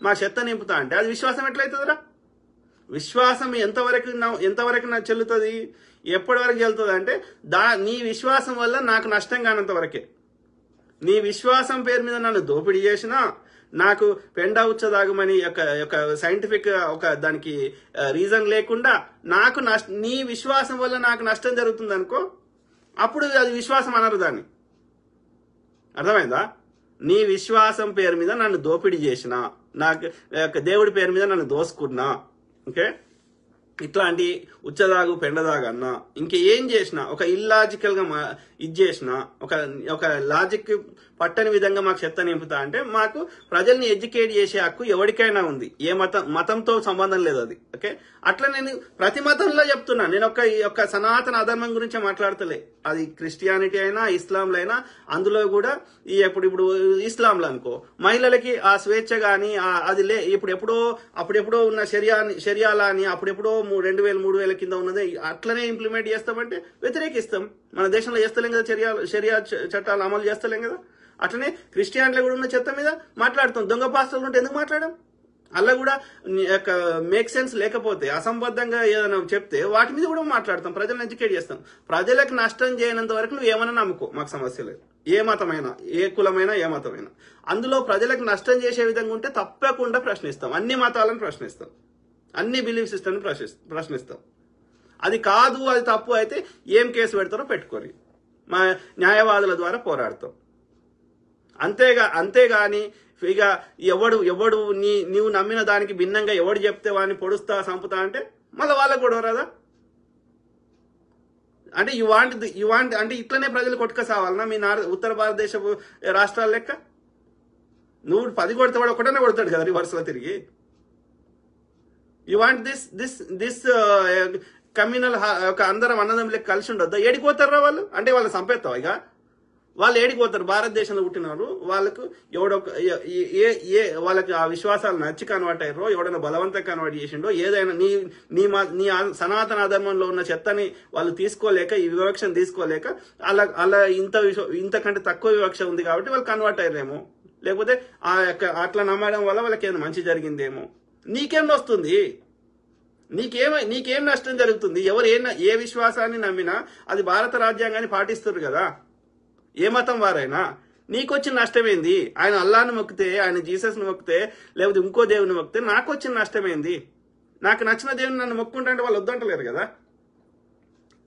మా చెత్త నింపుతా అంటే అది విశ్వాసం ఎట్లయితుందిరా? విశ్వాసం ఎంతవరకు నాకు చెల్లుతుంది, ఎప్పటి వరకు చెల్లుతుంది అంటే నీ విశ్వాసం వల్ల నాకు నష్టం కానంత వరకే. నీ విశ్వాసం పేరు మీద నన్ను దోపిడీ చేసినా, నాకు పెండా ఉచ్చదాగమని ఒక సైంటిఫిక్ దానికి రీజన్ లేకుండా నాకు నీ విశ్వాసం వల్ల నాకు నష్టం జరుగుతుంది అనుకో, అప్పుడు అది విశ్వాసం అనరు దాన్ని. అర్థమైందా? నీ విశ్వాసం పేరు మీద నన్ను దోపిడీ చేసిన, నాకు దేవుడి పేరు మీద నన్ను దోసుకున్నా, ఓకే, ఇట్లాంటి ఉచ్చదాగు పెండదాగు అన్నా, ఇంకేం చేసినా, ఒక ఇల్లాజికల్ గా ఇది చేసినా, ఒక లాజిక్ పట్టని విధంగా మాకు చెత్త నింపుతా అంటే మాకు ప్రజల్ని ఎడ్యుకేట్ చేసే హక్కు ఎవరికైనా ఉంది. ఏ మతంతో సంబంధం లేదు అది. ఓకే, అట్లా నేను ప్రతి మతంలో చెప్తున్నా. నేను ఒక సనాతన అధర్మం గురించి మాట్లాడతలే. అది క్రిస్టియానిటీ అయినా ఇస్లాంలో అయినా, అందులో కూడా ఇప్పుడు ఇస్లాంలో అనుకో మహిళలకి ఆ స్వేచ్ఛ గాని అది అప్పుడెప్పుడో ఉన్న షరియాలా అని అప్పుడెప్పుడో 2000 3000 కింద ఉన్నది అట్లనే ఇంప్లిమెంట్ చేస్తామంటే వ్యతిరేకిస్తాం. మన దేశంలో చేస్తలేం కదా, షరియా చట్టాలు అమలు చేస్తలేం కదా. అట్లనే క్రిస్టియానిటీలో కూడా ఉన్న చెత్త మీద మాట్లాడుతాం. దొంగ పాస్టర్లు ఉంటే ఎందుకు మాట్లాడడం? అలా కూడా మేక్ సెన్స్ లేకపోతే, అసంబద్ధంగా ఏదైనా చెప్తే వాటి మీద కూడా మాట్లాడతాం. ప్రజలను ఎడ్యుకేట్ చేస్తాం. ప్రజలకు నష్టం చేయనంత వరకు నువ్వు ఏమైనా నమ్ముకో, మాకు సమస్య లేదు. ఏ మతమైనా, ఏ కులమైనా, ఏ మతమైనా అందులో ప్రజలకు నష్టం చేసే విధంగా ఉంటే తప్పకుండా ప్రశ్నిస్తాం. అన్ని మతాలను ప్రశ్నిస్తాం, అన్ని బిలీఫ్ సిస్టమ్ ప్రశ్నిస్తాం. అది కాదు, అది తప్పు అయితే ఏం కేసు పెడతారో పెట్టుకొని మా న్యాయవాదుల ద్వారా పోరాడతాం. అంతేగాని ఇక ఎవడు నీవు నమ్మిన దానికి భిన్నంగా ఎవడు చెప్తే వాడిని పొడుస్తా చంపుతా అంటే మళ్ళీ వాళ్ళకు కూడా రాదా? అంటే యు వాంట్ అంటే ఇట్లనే ప్రజలు కొట్టుకసావాలన్నా మీ ఉత్తర భారతదేశపు రాష్ట్రాల లెక్క? నువ్వు 10 కొడితే వాడు ఒకటనే కొడతాడు కదా రివర్స్ లో తిరిగి. యు వాంట్ దిస్ కమ్యూనల్ ఒక అందరం అన్నదం లెక్క కలిసి ఉండొద్దా? ఏడిపోతారా వాళ్ళు? అంటే వాళ్ళు చంపేస్తావు ఇక వాళ్ళు ఏడిపోతారు. భారతదేశంలో పుట్టినారు, వాళ్ళకు వాళ్ళకి ఆ విశ్వాసాలు నచ్చి కన్వర్ట్ అయ్యారో, ఎవడైనా బలవంతంగా కన్వర్ట్ చేసిండో, ఏదైనా నీ సనాతన ధర్మంలో ఉన్న చెత్తని వాళ్ళు తీసుకోలేక, ఈ వివక్షను తీసుకోలేక అలా ఇంతకంటే తక్కువ వివక్ష ఉంది కాబట్టి వాళ్ళు కన్వర్ట్ అయ్యారేమో, లేకపోతే అట్లా నమ్మడం వల్ల వాళ్ళకి ఏదైనా మంచి జరిగిందేమో. నీకేం వస్తుంది? నీకేం నష్టం జరుగుతుంది? ఎవరు ఏ విశ్వాసాన్ని నమ్మినా అది భారత రాజ్యాంగాన్ని పాటిస్తారు కదా, ఏ మతం వారైనా. నీకొచ్చిన నష్టమేంది? ఆయన అల్లాను మొక్కితే, ఆయన జీసస్ను మొక్కితే, లేకపోతే ఇంకో దేవుని మొక్కితే నాకు వచ్చిన నష్టమేంది? నాకు నచ్చిన దేవుని నన్ను మొక్కుంటా అంటే వాళ్ళు వద్దంటలేరు కదా.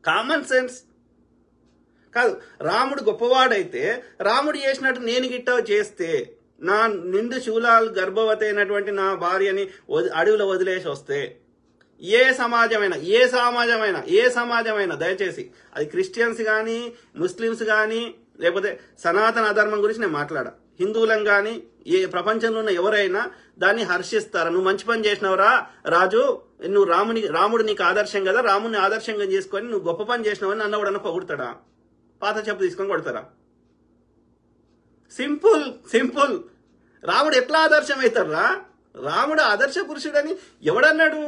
కామన్ సెన్స్ కాదు. రాముడు గొప్పవాడైతే రాముడు చేసినట్టు నేను గిట్ట చేస్తే, నా నిండు శూలాలు గర్భవతి అయినటువంటి నా భార్యని అడవిలో వదిలేసి వస్తే, ఏ సమాజమైనా దయచేసి అది క్రిస్టియన్స్ కానీ, ముస్లిమ్స్ కానీ, లేకపోతే సనాతన అధర్మం గురించి నేను మాట్లాడా, హిందువులం కానీ, ఏ ప్రపంచంలో ఉన్న ఎవరైనా దాన్ని హర్షిస్తారా? నువ్వు మంచి పని చేసినవరా రాజు, నువ్వు రాముడు నీకు ఆదర్శం కదా, రాముడిని ఆదర్శంగా చేసుకొని నువ్వు గొప్ప పని చేసినావని అన్నవాడన్నా పొగుడతాడా? పాత చెప్పు తీసుకొని కొడతారా? సింపుల్. రాముడు ఎట్లా ఆదర్శం అవుతారా? రాముడు ఆదర్శ పురుషుడని ఎవడన్నాడు?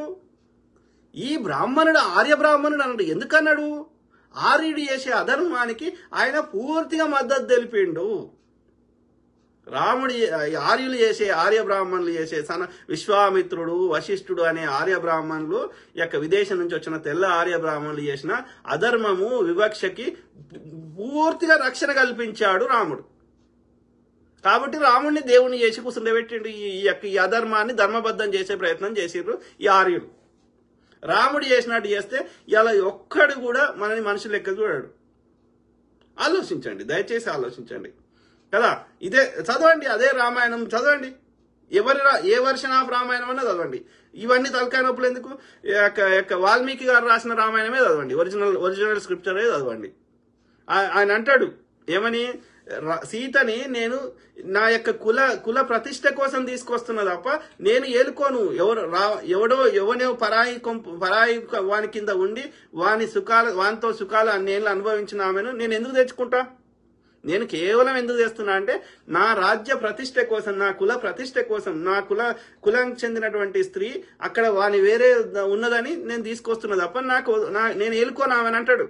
ఈ బ్రాహ్మణుడు ఆర్య బ్రాహ్మణుడు అన్నాడు. ఎందుకన్నాడు? ఆర్యుడు చేసే అధర్మానికి ఆయన పూర్తిగా మద్దతు తెలిపిండు. రాముడు ఆర్యులు చేసే, ఆర్య బ్రాహ్మణులు చేసే విశ్వామిత్రుడు, వశిష్ఠుడు అనే ఆర్య బ్రాహ్మణులు విదేశం నుంచి వచ్చిన తెల్ల ఆర్య బ్రాహ్మణులు చేసిన అధర్మము, వివక్షకి పూర్తిగా రక్షణ కల్పించాడు రాముడు. కాబట్టి రాముడిని దేవుని చేసి కూర్చుండబెట్టిండు. ఈ అధర్మాన్ని ధర్మబద్ధం చేసే ప్రయత్నం చేసిండ్రు ఈ ఆర్యులు. రాముడు చేసినట్టు చేస్తే ఇలా ఒక్కడు కూడా మనని మనుషులు లెక్క చూడాడు. ఆలోచించండి, దయచేసి ఆలోచించండి కదా. ఇదే చదవండి, అదే రామాయణం చదవండి. ఏ వర్షన్ ఆఫ్ రామాయణం అన్నా చదవండి. ఇవన్నీ తలకాయ నొప్పులు ఎందుకు? వాల్మీకి గారు రాసిన రామాయణమే చదవండి, ఒరిజినల్ స్క్రిప్చరే చదవండి. ఆయన అంటాడు ఏమని, సీతని నేను నా యొక్క కుల ప్రతిష్ట కోసం తీసుకొస్తున్నా తప్ప నేను ఏలుకోను. ఎవనో పరాయి వాని కింద ఉండి వానితో సుఖాలు అన్నేళ్ళు అనుభవించిన ఆమెను నేను ఎందుకు తెచ్చుకుంటా? నేను కేవలం ఎందుకు చేస్తున్నా అంటే నా రాజ్య ప్రతిష్ట కోసం, నా కుల ప్రతిష్ట కోసం, నా కులానికి చెందినటువంటి స్త్రీ అక్కడ వాని వేరే ఉన్నదని నేను తీసుకొస్తున్నా తప్ప నేను ఏలుకోను ఆమెను అంటాడు.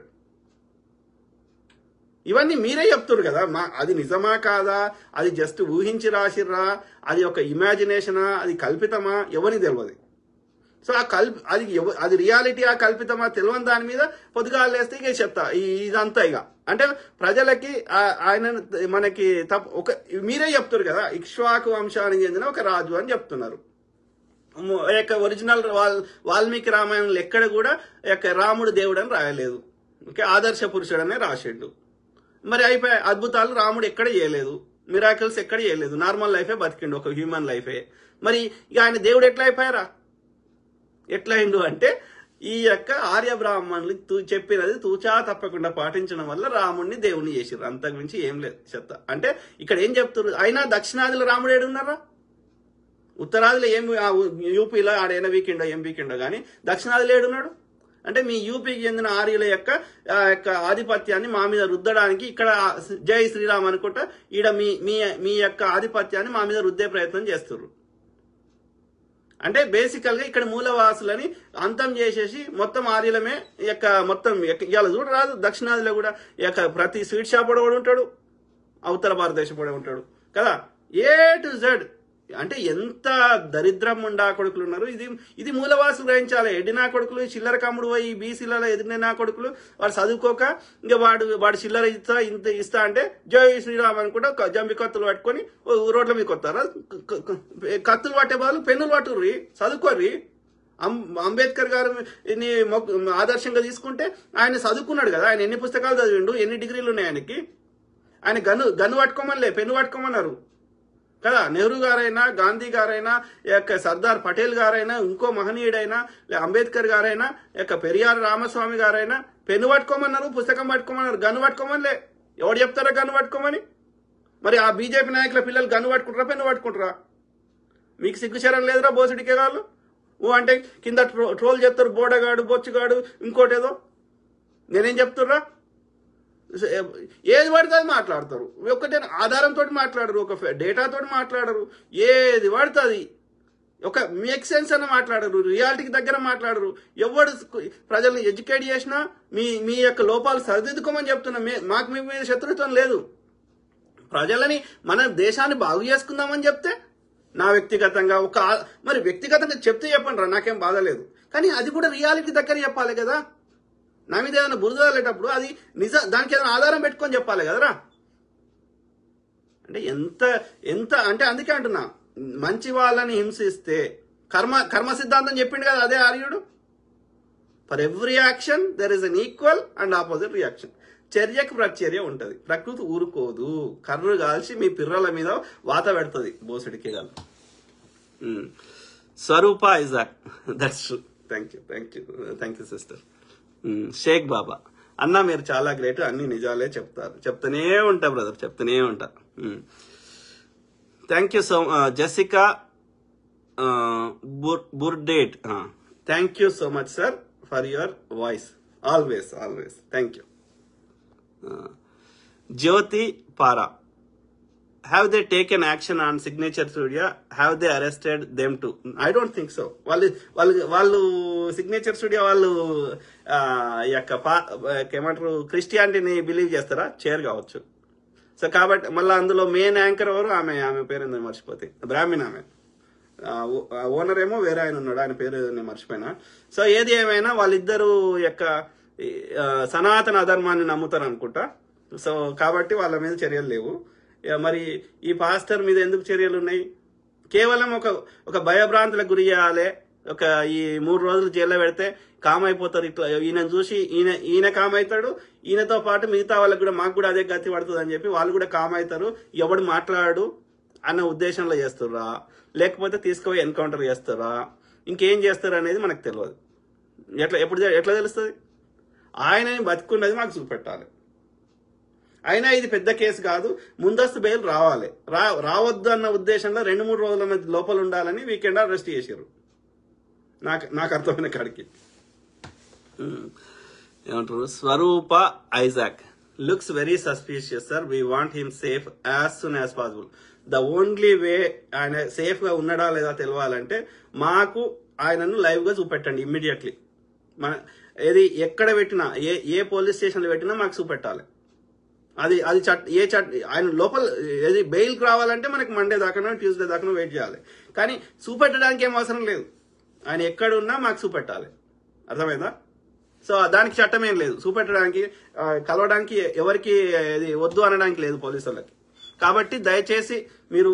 ఇవన్నీ మీరే చెప్తున్నారు కదా. అది నిజమా కాదా, అది జస్ట్ ఊహించి రాసిర్రా, అది ఒక ఇమాజినేషనా, అది కల్పితమా, ఎవరికి తెలియదు. సో అది రియాలిటీ ఆ కల్పితమా తెలియని దాని మీద పొద్దుగాలు వేస్తే ఇక చెప్తా ఇదంతా. ఇక అంటే ప్రజలకి ఆయన మనకి మీరే చెప్తారు కదా, ఇక్ష్వాకు వంశానికి చెందిన ఒక రాజు అని చెప్తున్నారు. ఒరిజినల్ వాల్మీకి రామాయణంలో ఎక్కడ కూడా రాముడు దేవుడు అని రాయలేదు. ఓకే, ఆదర్శ పురుషుడు అనే రాసిండు. మరి అయిపోయి అద్భుతాలు రాముడు ఎక్కడ చేయలేదు, మిరాకిల్స్ ఎక్కడ చేయలేదు, నార్మల్ లైఫే బతికిండు, ఒక హ్యూమన్ లైఫే. మరి ఇక ఆయన దేవుడు ఎట్లా అయిపోయారా, ఎట్లా అయిండు అంటే ఈ యొక్క ఆర్య బ్రాహ్మణులు చెప్పినది తూచా తప్పకుండా పాటించడం వల్ల రాముడిని దేవుణ్ణి చేసిర్రు. అంతకు మించి ఏం లేదు చెత్త. అంటే ఇక్కడ ఏం చెప్తున్నారు, అయినా దక్షిణాదిలో రాముడు ఏడున్నారా, ఉత్తరాదిలో ఏం యూపీలో ఆడైనా వీకెండో ఏం వీకెండో కానీ దక్షిణాదిలో ఏడున్నాడు. అంటే మీ యూపీకి చెందిన ఆర్యుల యొక్క ఆధిపత్యాన్ని మా మీద రుద్దడానికి ఇక్కడ జై శ్రీరామ్ అనుకుంటా ఈడ మీ యొక్క ఆధిపత్యాన్ని మా మీద రుద్దే ప్రయత్నం చేస్తున్నారు. అంటే బేసికల్ గా ఇక్కడ మూలవాసులని అంతం చేసేసి మొత్తం ఆర్యులమే మొత్తం ఇవాళ చూడరాదు. దక్షిణాదిలో కూడా ప్రతి స్వీట్ షాప్ కూడా ఉంటాడు, ఉత్తర భారతదేశం కూడా ఉంటాడు కదా, ఏ టు జెడ్. అంటే ఎంత దరిద్రం ఉండా కొడుకులు ఉన్నారు. ఇది మూలవాసులు గ్రహించాలి. ఎడినా కొడుకులు చిల్లర కమ్ముడు పోయి బీసీలలో ఎదిరినా కొడుకులు వాడు చదువుకోక ఇంకా వాడు చిల్లర ఇస్తా అంటే జై శ్రీరామ్ అనుకుంటా జంబి కత్తులు పట్టుకొని రోడ్ల మీద కొత్తారా. కత్తులు పట్టే బదులు పెన్నులు పట్టుర్రి, చదువుకోర్రి. అంబేద్కర్ గారు ఆదర్శంగా తీసుకుంటే ఆయన చదువుకున్నాడు కదా, ఆయన ఎన్ని పుస్తకాలు చదివిండు, ఎన్ని డిగ్రీలు ఉన్నాయి ఆయనకి. ఆయన గన్ను పట్టుకోమనిలే, పెన్ను పట్టుకోమన్నారు కదా. నెహ్రూ గారైనా, గాంధీ గారైనా, సర్దార్ పటేల్ గారైనా, ఇంకో మహనీయుడైనా, అంబేద్కర్ గారైనా, పెరియార్ రామస్వామి గారైనా పెన్ను పట్టుకోమన్నారు, పుస్తకం పట్టుకోమన్నారు, గన్ను పట్టుకోమనిలే. ఎవడు చెప్తారా గన్ను పట్టుకోమని? మరి ఆ బీజేపీ నాయకుల పిల్లలు గన్ను పట్టుకుంటారా, పెన్ను పట్టుకుంటారా? మీకు సిగ్గుచరం లేదురా బోసుడికే వాళ్ళు అంటే కింద ట్రోల్ చేస్తారు, బోడగాడు, బొచ్చుగాడు, ఇంకోటేదో. నేనేం చెప్తుర్రా, ఏది పడితే అది మాట్లాడతారు. ఒకటే ఆధారంతో మాట్లాడరు, ఒక డేటాతో మాట్లాడరు, ఏది పడుతుంది ఒక మేక్ సెన్స్ అన్న మాట్లాడరు, రియాలిటీకి దగ్గర మాట్లాడరు. ఎవడు ప్రజల్ని ఎడ్యుకేట్ చేసినా మీ యొక్క లోపాలు సరిదిద్దుకోమని చెప్తున్నా. మాకు మీ మీద శత్రుత్వం లేదు. ప్రజలని మన దేశాన్ని బాగు చేసుకుందామని చెప్తే నా వ్యక్తిగతంగా మరి వ్యక్తిగతంగా చెప్తే చెప్పండి రా, నాకేం బాధ లేదు. కానీ అది కూడా రియాలిటీ దగ్గర చెప్పాలి కదా. నా మీద ఏదైనా బురద వెళ్ళేటప్పుడు అది దానికి ఏదైనా ఆధారం పెట్టుకొని చెప్పాలి కదరా. అంటే ఎంత అంటే అందుకే అంటున్నా, మంచి వాళ్ళని హింసిస్తే కర్మ సిద్ధాంతం చెప్పిండు కదా అదే ఆర్యుడు. For every action there is an equal and opposite reaction. చర్యకు ప్రచర్య ఉంటది, ప్రకృతి ఊరుకోదు. కర్రు కాల్చి మీ పిర్రల మీద వాత పెడుతుంది బోసుడికి కాదు. Swaroopa Isaac, that's true. Thank you sister. Sheikh Baba అన్న, మీరు చాలా గ్రేట్, అన్ని నిజాలే చెప్తారు. చెప్తూనే ఉంటా బ్రదర్, చెప్తూనే ఉంటా. Thank you so Jessica Burdett, thank you so much sir for your voice, always. Thank you. Jyoti పారా, have they taken action on Signature Studio? Have they arrested them too? I don't think so. వాళ్ళు signature studio వాళ్ళు ఏమంటారు, క్రిస్టియానిటీని believe చేస్తారా? చేయరు కావచ్చు. So కాబట్టి మళ్ళీ అందులో మెయిన్ యాంకర్ ఎవరు, ఆమె పేరు ఏందని మర్చిపోతే, బ్రాహ్మణ్. ఆమె ఓనర్ ఏమో వేరే ఆయన ఉన్నాడు, ఆయన పేరు నేను మర్చిపోయినా. సో ఏది ఏమైనా వాళ్ళిద్దరు సనాతన అధర్మాన్ని నమ్ముతారు అనుకుంటా. సో కాబట్టి వాళ్ళ మీద చర్యలు లేవు. మరి ఈ పాస్టర్ మీద ఎందుకు చర్యలు ఉన్నాయి? కేవలం ఒక భయభ్రాంతులకు గురి చేయాలి. ఈ 3 రోజులు జైల్లో పెడితే కామ్ అయిపోతారు. ఇట్లా ఈయనను చూసి ఈయన కామ్ అవుతాడు, ఈయనతో పాటు మిగతా వాళ్ళకి కూడా మాకు కూడా అదే గతి పడుతుంది అని చెప్పి వాళ్ళు కూడా కామ్ అవుతారు. ఎవడు మాట్లాడు అన్న ఉద్దేశంలో చేస్తారా, లేకపోతే తీసుకుపోయి ఎన్కౌంటర్ చేస్తారా, ఇంకేం చేస్తారు అనేది మనకు తెలియదు. ఎట్లా తెలుస్తుంది? ఆయనని బతుకున్నది మాకు చూపెట్టాలి. అయినా ఇది పెద్ద కేసు కాదు, ముందస్తు బెయిల్ రావాలి. రావద్దు అన్న ఉద్దేశంలో 2-3 రోజుల లోపల ఉండాలని వీకెండ్ అరెస్ట్ చేశారు. నాకు అర్థమైన కాడికి. ఏమంటారు, Swaroopa Isaac, looks very suspicious sir, we want him safe as soon as possible. The only way ఆయన సేఫ్ గా ఉన్నాడా లేదా తెలవాలంటే మాకు ఆయనను లైవ్ గా చూపెట్టండి ఇమ్మీడియట్లీ. ఎక్కడ పెట్టినా, ఏ పోలీస్ స్టేషన్లో పెట్టినా మాకు చూపెట్టాలి. అది అది ఆయన లోపల ఏది బెయిల్కి రావాలంటే మనకి మండే దాకానో ట్యూస్డే దాకానో వెయిట్ చేయాలి. కానీ చూపెట్టడానికి ఏం అవసరం లేదు. ఆయన ఎక్కడున్నా మాకు చూపెట్టాలి. అర్థమైందా? సో దానికి చట్టం ఏం లేదు. చూపెట్టడానికి కలవడానికి ఎవరికి ఇది వద్దు అనడానికి లేదు పోలీసులకి. కాబట్టి దయచేసి మీరు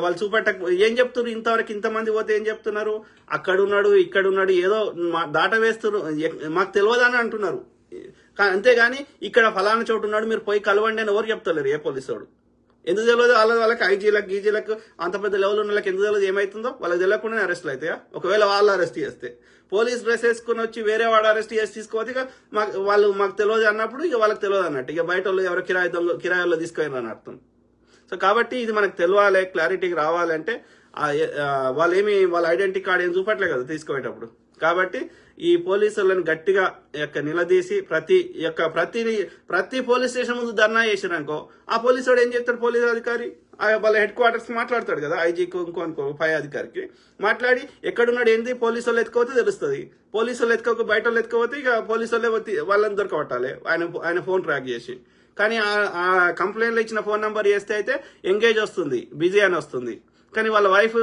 వాళ్ళు చూపెట్టక ఏం చెప్తున్నారు, ఇంతవరకు ఇంతమంది పోతే ఏం చెప్తున్నారు, అక్కడున్నాడు ఇక్కడున్నాడు ఏదో దాట వేస్తున్నారు, మాకు తెలియదని అంటున్నారు. అంతేగాని ఇక్కడ ఫలానా చోటు ఉన్నాడు మీరు పోయి కలవండి అని ఎవరు చెప్తలేరు. ఏ పోలీసు ఎందుకు తెలియదు? వాళ్ళకి ఐజీలకు గీజీలకు అంత పెద్ద లెవెల్ ఉన్న వాళ్ళకి ఎందుకు తెలియదు ఏమైతుందో? వాళ్ళకి తెలియకుండానే అరెస్ట్లు అవుతాయా? ఒకవేళ వాళ్ళు అరెస్ట్ చేస్తే పోలీస్ డ్రెస్ వేసుకుని వచ్చి వేరే వాడు అరెస్ట్ చేసి తీసుకోవచ్చు. ఇక మాకు తెలియదు అన్నప్పుడు ఇక వాళ్ళకి తెలియదు అన్నట్టు. ఇక బయట వాళ్ళు ఎవరో కిరాయిల్లో తీసుకుపోయినారు అని అర్థం. సో కాబట్టి ఇది మనకు తెలియాలి, క్లారిటీకి రావాలంటే వాళ్ళ ఐడెంటిటీ కార్డ్ ఏం చూపట్లే కదా తీసుకుపోయేటప్పుడు. కాబట్టి ఈ పోలీసులను గట్టిగా నిలదీసి ప్రతి పోలీస్ స్టేషన్ ముందు ధర్నా చేసిరనుకో, ఆ పోలీసు వాడు ఏం చేస్తాడు? పోలీసు అధికారి వాళ్ళ హెడ్ క్వార్టర్స్ మాట్లాడతాడు కదా, ఐజీకి ఇంకో పై అధికారికి మాట్లాడి ఎక్కడున్నాడు ఏంది పోలీసు వాళ్ళు ఎత్తుకోతే తెలుస్తుంది. పోలీసు వాళ్ళు ఎత్తుకోక బయట వాళ్ళు ఎత్తుకోతే ఇక పోలీసు వాళ్ళని దొరకబట్టాలి ఆయన ఫోన్ ట్రాక్ చేసి. కానీ ఆ కంప్లైంట్లో ఇచ్చిన ఫోన్ నెంబర్ చేస్తే అయితే ఎంగేజ్ వస్తుంది, బిజీ అని వస్తుంది. కానీ వాళ్ళ వైఫ్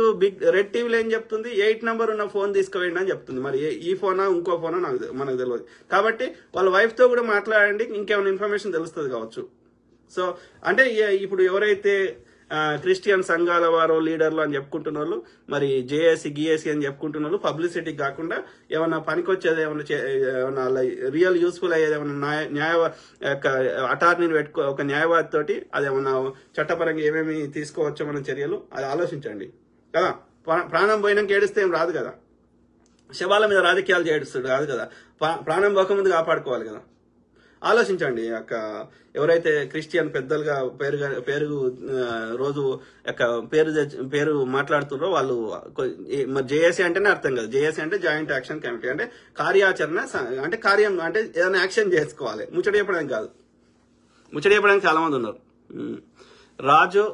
రెడ్ టీవీలో ఏం చెప్తుంది? 8 నెంబర్ ఉన్న ఫోన్ తీసుకువేయండి అని చెప్తుంది. మరి ఈ ఫోనా ఇంకో ఫోనా మనకు తెలియదు. కాబట్టి వాళ్ళ వైఫ్తో కూడా మాట్లాడండి, ఇంకేమైనా ఇన్ఫర్మేషన్ తెలుస్తుంది కావచ్చు. సో అంటే ఇప్పుడు ఎవరైతే క్రిస్టియన్ సంఘాల వారు లీడర్లు అని చెప్పుకుంటున్న వాళ్ళు, మరి జేఏసీ గీఏసీ అని చెప్పుకుంటున్న వాళ్ళు పబ్లిసిటీకి కాకుండా ఏమన్నా పనికొచ్చేది ఏమన్నా రియల్ యూస్ఫుల్ అయ్యేది ఏమన్నా అటార్నీని ఒక న్యాయవాది తోటి అదేమన్నా చట్టపరంగా ఏమేమి తీసుకోవచ్చో మన చర్యలు అది ఆలోచించండి కదా. ప్రాణం పోయినాక ఏడిస్తే ఏం రాదు కదా. శవాల మీద రాజకీయాలు చేడుస్తాడు కాదు కదా. ప్రాణం పోకముందు కాపాడుకోవాలి కదా. ఆలోచించండి. ఎవరైతే క్రిస్టియన్ పెద్దలుగా పేరు రోజు పేరు మాట్లాడుతున్నారో వాళ్ళు మరి జేఏసీ అంటేనే అర్థం కదా. జేఏసీ అంటే జాయింట్ యాక్షన్ కమిటీ, అంటే కార్యాచరణ, అంటే కార్యం అంటే ఏదైనా యాక్షన్ చేసుకోవాలి, ముచ్చట చెప్పడానికి కాదు. ముచ్చట చెప్పడానికి చాలా మంది ఉన్నారు. రాజు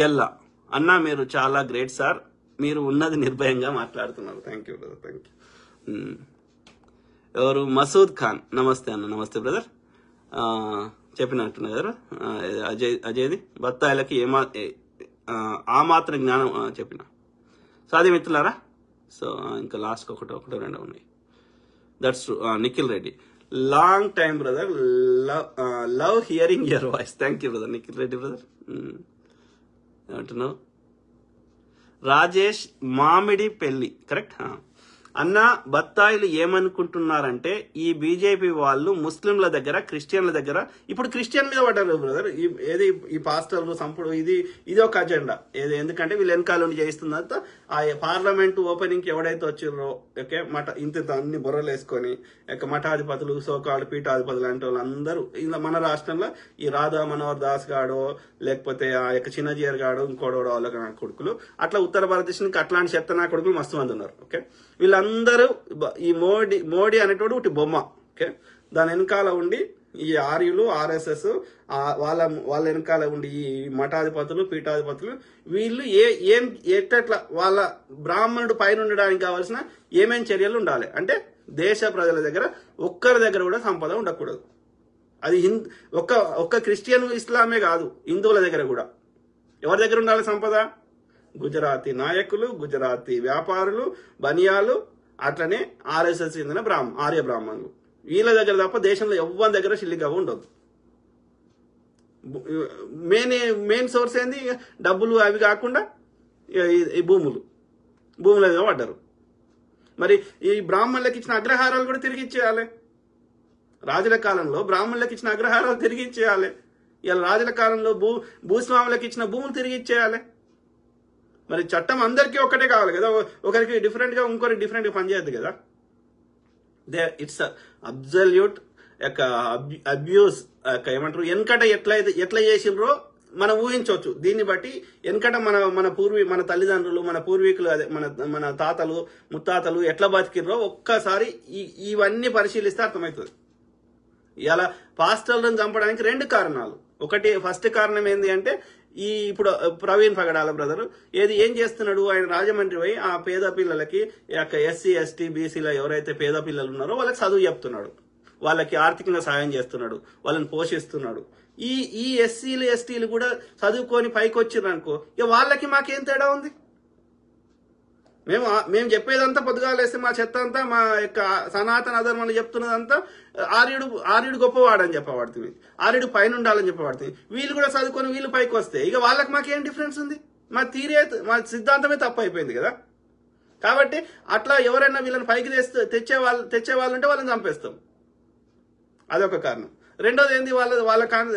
గెల్ల అన్నా మీరు చాలా గ్రేట్ సార్, మీరు ఉన్నది నిర్భయంగా మాట్లాడుతున్నారు. Thank you brother, thank you. ఎవరు? మసూద్ ఖాన్. నమస్తే అన్న. నమస్తే బ్రదర్. చెప్పినట్టున్నా కదా అజయ్ది బత్తాయిలకి ఆ మాత్రం జ్ఞానం చెప్పిన. సో అది మిత్రులారా. సో ఇంకా లాస్ట్ ఒకటో రెండో ఉన్నాయి. That's true. Nikhil Reddy, long time brother, love hearing your voice. Thank you brother Nikhil Reddy brother. ఏమంటున్నావు? రాజేష్ మామిడి పెళ్లి కరెక్ట్ అన్న. బత్తాయిలు ఏమనుకుంటున్నారంటే ఈ బీజేపీ వాళ్ళు ముస్లింల దగ్గర క్రిస్టియన్ల దగ్గర ఇప్పుడు క్రిస్టియన్ మీద పడ్డారు బ్రదర్. ఏది ఈ పాస్టర్లు సంపుడు ఇది ఒక అజెండా. ఎందుకంటే వీళ్ళు వెనకాల ఉండి చేయిస్తుందంతా ఆ పార్లమెంట్ ఓపెనింగ్ కి ఎవడైతే వచ్చిర్రో ఓకే ఇంత అన్ని బొర్రలు వేసుకొని మఠాధిపతులు సోకాళ్ళు పీఠాధిపతులు అంటే వాళ్ళందరూ ఇలా మన రాష్ట్రంలో ఈ రాధా మనోహర్ దాస్ గాడో లేకపోతే ఆ చిన్నజీయర్ గాడు ఇంకోడో వాళ్ళ కొడుకులు అట్లా ఉత్తర భారతదేశానికి అట్లాంటి చెత్త నా కొడుకులు మస్తు మంది ఉన్నారు. ఓకే వీళ్ళందరూ ఈ మోడీ అనేటోడు ఒకటి బొమ్మ. ఓకే దాని వెనకాల ఉండి ఈ ఆర్యులు ఆర్ఎస్ఎస్ వాళ్ళ వెనకాల ఉండి ఈ మఠాధిపతులు పీఠాధిపతులు వీళ్ళు ఎట్లా వాళ్ళ బ్రాహ్మణుడు పైన ఉండడానికి కావాల్సిన ఏమేం చర్యలు ఉండాలి అంటే దేశ ప్రజల దగ్గర ఒక్కరి దగ్గర కూడా సంపద ఉండకూడదు. అది ఒక్క క్రిస్టియన్ ఇస్లామే కాదు, హిందువుల దగ్గర కూడా ఎవరి దగ్గర ఉండాలి సంపద? గుజరాతీ నాయకులు, గుజరాతీ వ్యాపారులు, బనియాలు, అట్లనే ఆర్ఎస్ఎస్ చెందిన ఆర్య బ్రాహ్మణులు వీళ్ళ దగ్గర తప్ప దేశంలో ఎవరి దగ్గర చిల్లిగా ఉండదు. మెయిన్ సోర్స్ ఏంది? డబ్బులు అవి కాకుండా ఈ భూముల మీద పడ్డారు. మరి ఈ బ్రాహ్మణులకు ఇచ్చిన అగ్రహారాలు కూడా తిరిగి ఇచ్చేయాలి. రాజుల కాలంలో బ్రాహ్మణులకు ఇచ్చిన అగ్రహారాలు తిరిగి ఇచ్చేయాలి. ఇలా రాజుల కాలంలో భూస్వాములకు ఇచ్చిన భూములు తిరిగి ఇచ్చేయాలి. మరి చట్టం అందరికీ ఒక్కటే కావాలి కదా. ఒకరికి డిఫరెంట్ గా ఇంకొకరికి డిఫరెంట్ గా పనిచేయద్దు కదా. ఇట్స్ అబ్జల్యూట్ అబ్యూస్ ఏమంటారు వెనకట ఎట్లా చేసిండ్రో మనం ఊహించవచ్చు. దీన్ని బట్టి వెనకట మన తల్లిదండ్రులు మన పూర్వీకులు అదే మన తాతలు ముత్తాతలు ఎట్లా బతికిర్రో ఒక్కసారి ఇవన్నీ పరిశీలిస్తే అర్థమవుతుంది. ఇలా పాస్టర్లను చంపడానికి 2 కారణాలు. ఒకటి ఫస్ట్ కారణం ఏంది అంటే ఇప్పుడు ప్రవీణ్ పగడాల బ్రదర్ ఏం చేస్తున్నాడు? ఆయన రాజమండ్రి పోయి ఆ పేద పిల్లలకి ఎస్సీ ఎస్టీ బీసీలో ఎవరైతే పేద పిల్లలు ఉన్నారో వాళ్ళకి చదువు చెప్తున్నాడు. వాళ్ళకి ఆర్థికంగా సాయం చేస్తున్నాడు, వాళ్ళని పోషిస్తున్నాడు. ఈ ఎస్సీలు ఎస్టీలు కూడా చదువుకొని పైకి వచ్చిర్రు అనుకో, ఇక వాళ్ళకి మాకేం తేడా ఉంది? మేము చెప్పేదంతా పొద్దుగాలేస్తే మా చెత్త అంతా మా యొక్క సనాతన అధర్మాన్ని చెప్తున్నదంతా ఆర్యుడు గొప్పవాడని చెప్పబడుతుంది, ఆర్యుడు పైన ఉండాలని చెప్పబడుతుంది. వీళ్ళు కూడా చదువుకొని వీళ్ళు పైకి వస్తే ఇక వాళ్ళకి మాకేం డిఫరెన్స్ ఉంది? మా సిద్ధాంతమే తప్పు అయిపోయింది కదా. కాబట్టి అట్లా ఎవరైనా వీళ్ళని పైకి తెచ్చే వాళ్ళు ఉంటే వాళ్ళని చంపేస్తాం. అదొక కారణం. రెండోది ఏంది,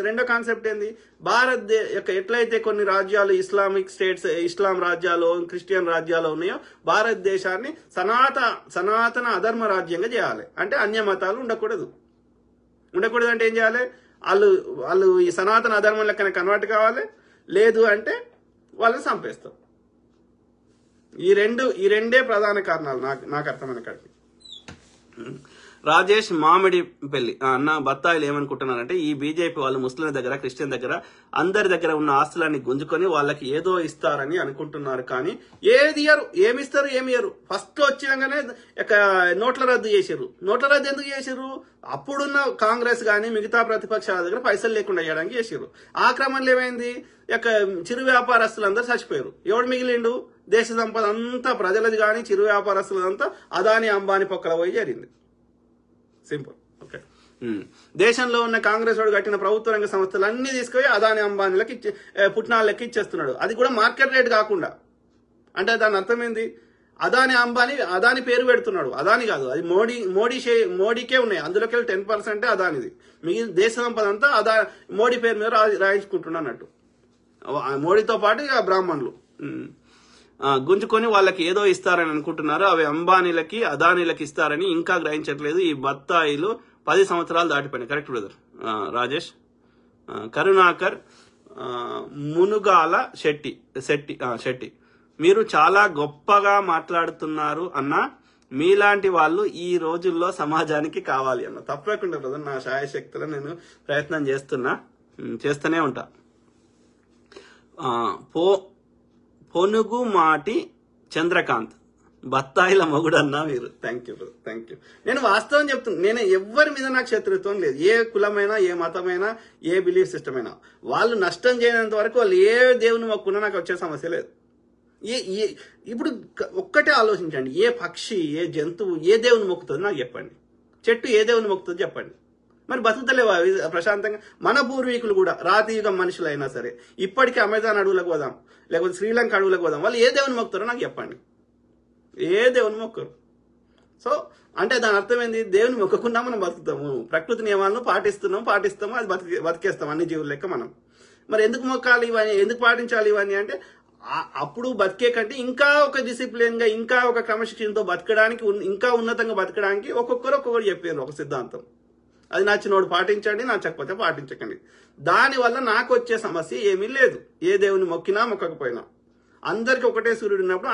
రెండో కాన్సెప్ట్ ఏంది, ఎట్లయితే కొన్ని రాజ్యాలు ఇస్లామిక్ స్టేట్స్, ఇస్లాం రాజ్యాలు, క్రిస్టియన్ రాజ్యాలు ఉన్నాయో, భారతదేశాన్ని సనాతన అధర్మ రాజ్యంగా చేయాలి. అంటే అన్య మతాలు ఉండకూడదు అంటే ఏం చేయాలి? వాళ్ళు ఈ సనాతన అధర్మం లెక్కన కన్వర్ట్ కావాలి, లేదు అంటే వాళ్ళని చంపేస్తాం. ఈ రెండే ప్రధాన కారణాలు నాకు అర్థమైన కాడికి. రాజేష్ మామిడి పెళ్లి అన్న బత్తాయిలు ఏమనుకుంటున్నారంటే, ఈ బీజేపీ వాళ్ళు ముస్లింల దగ్గర, క్రిస్టియన్ దగ్గర, అందరి దగ్గర ఉన్న ఆస్తులన్నీ గుంజుకొని వాళ్ళకి ఏదో ఇస్తారని అనుకుంటున్నారు. కానీ ఏమిస్తారు, ఏమియరు. ఫస్ట్ వచ్చినాగానే నోట్ల రద్దు చేసిర్రు. నోట్ల రద్దు ఎందుకు చేసిర్రు? అప్పుడున్న కాంగ్రెస్ గాని మిగతా ప్రతిపక్షాల దగ్గర పైసలు లేకుండా చేయడానికి చేసిర్రు. ఆ క్రమంలో ఏమైంది, చిరు వ్యాపారస్తులందరూ చచ్చిపోయారు. ఎవడు మిగిలిండు? దేశ సంపద అంతా ప్రజలది కానీ చిరు వ్యాపారస్తులంతా అదాని అంబానీ పొక్కల పోయి జరిగింది. సింపుల్. ఓకే. దేశంలో ఉన్న కాంగ్రెస్ వాడు కట్టిన ప్రభుత్వ రంగ సంస్థలు అన్ని తీసుకొని అదాని అంబానీలకి పుట్నాలకి ఇచ్చేస్తున్నాడు. అది కూడా మార్కెట్ రేట్ కాకుండా. అంటే దాని అర్థమైంది, అదాని పేరు పెడుతున్నాడు. అదాని కాదు, అది మోడీకే ఉన్నాయి. అందులోకి 10% అదానిది. మిగిలిన దేశ సంపద అంతా మోడీ పేరు మీద రాయించుకుంటున్నట్టు. మోడీతో పాటు ఇక బ్రాహ్మణులు గుంజుకొని వాళ్ళకి ఏదో ఇస్తారని అనుకుంటున్నారు. అవి అంబానీలకి, అదానీలకి ఇస్తారని ఇంకా గ్రహించట్లేదు. ఈ బత్తాయిలు 10 సంవత్సరాలు దాటిపోయినాయి. Correct brother Rajesh. కరుణాకర్ మునుగాల శెట్టి మీరు చాలా గొప్పగా మాట్లాడుతున్నారు అన్న. మీలాంటి వాళ్ళు ఈ రోజుల్లో సమాజానికి కావాలి అన్న. తప్పకుండా బ్రదర్, నా శాయశక్తులు నేను ప్రయత్నం చేస్తూనే ఉంటా. పొనుగు మాటి చంద్రకాంత్ బత్తాయిల మొగుడన్నా మీరు. Thank you brother, thank you. నేను వాస్తవం చెప్తున్నాను. నేను ఎవరి మీద నాకు శత్రుత్వం లేదు. ఏ కులమైనా, ఏ మతమైనా, ఏ బిలీఫ్ సిస్టమ్ అయినా వాళ్ళు నష్టం చేయనంత వరకు వాళ్ళు ఏ దేవుని మొక్కున్నా నాకు వచ్చే సమస్య లేదు. ఇప్పుడు ఒక్కటే ఆలోచించండి, ఏ పక్షి, ఏ జంతువు ఏ దేవుని మొక్కుతుంది నాకు చెప్పండి. చెట్టు ఏ దేవుని మొక్కుతుంది చెప్పండి. మరి బతుకుతలేవా ప్రశాంతంగా? మన పూర్వీకులు కూడా రాతి యుగం మనుషులైనా సరే ఇప్పటికీ అమెజాన్ అడవులకు పోదాం, లేకపోతే శ్రీలంక అడవులకు పోదాం, వాళ్ళు ఏ దేవుని మొక్కుతారో నాకు చెప్పండి. ఏ దేవుని మొక్కరు. సో అంటే దాని అర్థం ఏంది, దేవుని మొక్కకుండా మనం బతుకుతాము, ప్రకృతి నియమాలను పాటిస్తాము, అది బతికేస్తాం అన్ని జీవుల లెక్క మనం. మరి ఎందుకు మొక్కాలి ఇవన్నీ, ఎందుకు పాటించాలి ఇవన్నీ అంటే, అప్పుడు బతికే కంటే ఇంకా ఒక డిసిప్లిన్ గా, ఇంకా ఒక క్రమశిక్షణతో బతకడానికి, ఇంకా ఉన్నతంగా బతకడానికి ఒక్కొక్కరు చెప్పారు ఒక సిద్ధాంతం. అది నచ్చినోడు పాటించండి, నచ్చకపోతే పాటించకండి. దానివల్ల నాకు వచ్చే సమస్య ఏమీ లేదు. ఏ దేవుని మొక్కినా మొక్కకపోయినా అందరికి ఒకటే సూర్యుడు ఉన్నప్పుడు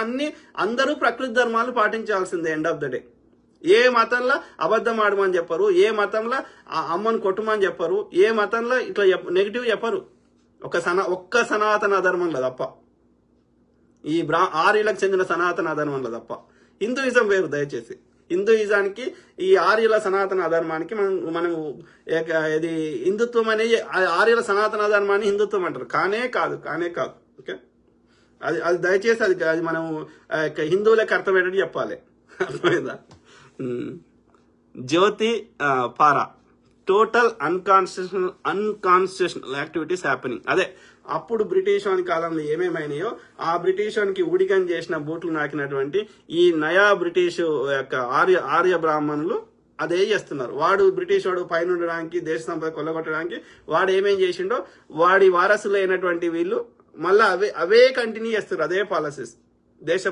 అందరూ ప్రకృతి ధర్మాలు పాటించాల్సిందే. ఎండ్ ఆఫ్ ద డే ఏ మతంలో అబద్ధం ఆడమని చెప్పరు, ఏ మతంలో అమ్మను కొట్టుమని చెప్పరు, ఏ మతంలో ఇట్లా నెగిటివ్ చెప్పరు. ఒక్క సనాతన ధర్మంలో తప్ప, ఈ ఆర్యులకు చెందిన సనాతన ధర్మంలో తప్ప. హిందూయిజం వేరు. దయచేసి హిందూయిజానికి ఈ ఆర్యుల సనాతన అధర్మానికి మనం ఇది హిందుత్వం అనేది, ఆర్యుల సనాతన అధర్మాన్ని హిందుత్వం అంటారు. కానే కాదు. ఓకే, అది దయచేసి అది మనం హిందువులకు అర్థమయ్యేటట్టు చెప్పాలి. అర్థమైందా? జ్యోతి పారా టోటల్ అన్కాన్స్టిట్యూషనల్ యాక్టివిటీస్ హ్యాపెనింగ్. అదే అప్పుడు బ్రిటిష్ వాని కాలంలో ఏమేమైనాయో ఆ బ్రిటిష్ వానికి ఊడిగం చేసిన బూట్లు నాకినటువంటి ఈ నయా బ్రిటిష్ యొక్క ఆర్య బ్రాహ్మణులు అదే చేస్తున్నారు. వాడు బ్రిటిష్ వాడు పైన ఉండడానికి, దేశ సంపద కొల్లగొట్టడానికి వాడు ఏమేం చేసిండో వాడి వారసులు అయినటువంటి వీళ్ళు మళ్ళీ అవే కంటిన్యూ చేస్తారు. అదే పాలసీస్. దేశ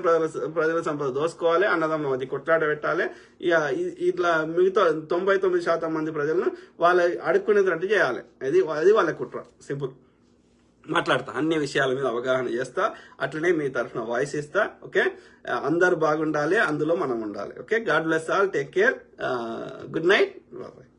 ప్రజల సంపద దోసుకోవాలి, అన్నదమ్ముల మధ్య కొట్లాట పెట్టాలి, ఇట్లా మిగతా 99% మంది ప్రజలను వాళ్ళ అడుక్కునేటట్టు చేయాలి. అది వాళ్ళ కుట్ర. సింపుల్. మాట్లాడతా, అన్ని విషయాల మీద అవగాహన చేస్తా, అట్లనే మీ తరఫున వాయిస్ ఇస్తా. ఓకే, అందరు బాగుండాలి, అందులో మనం ఉండాలి. Okay, God bless all, take care, good night, bye.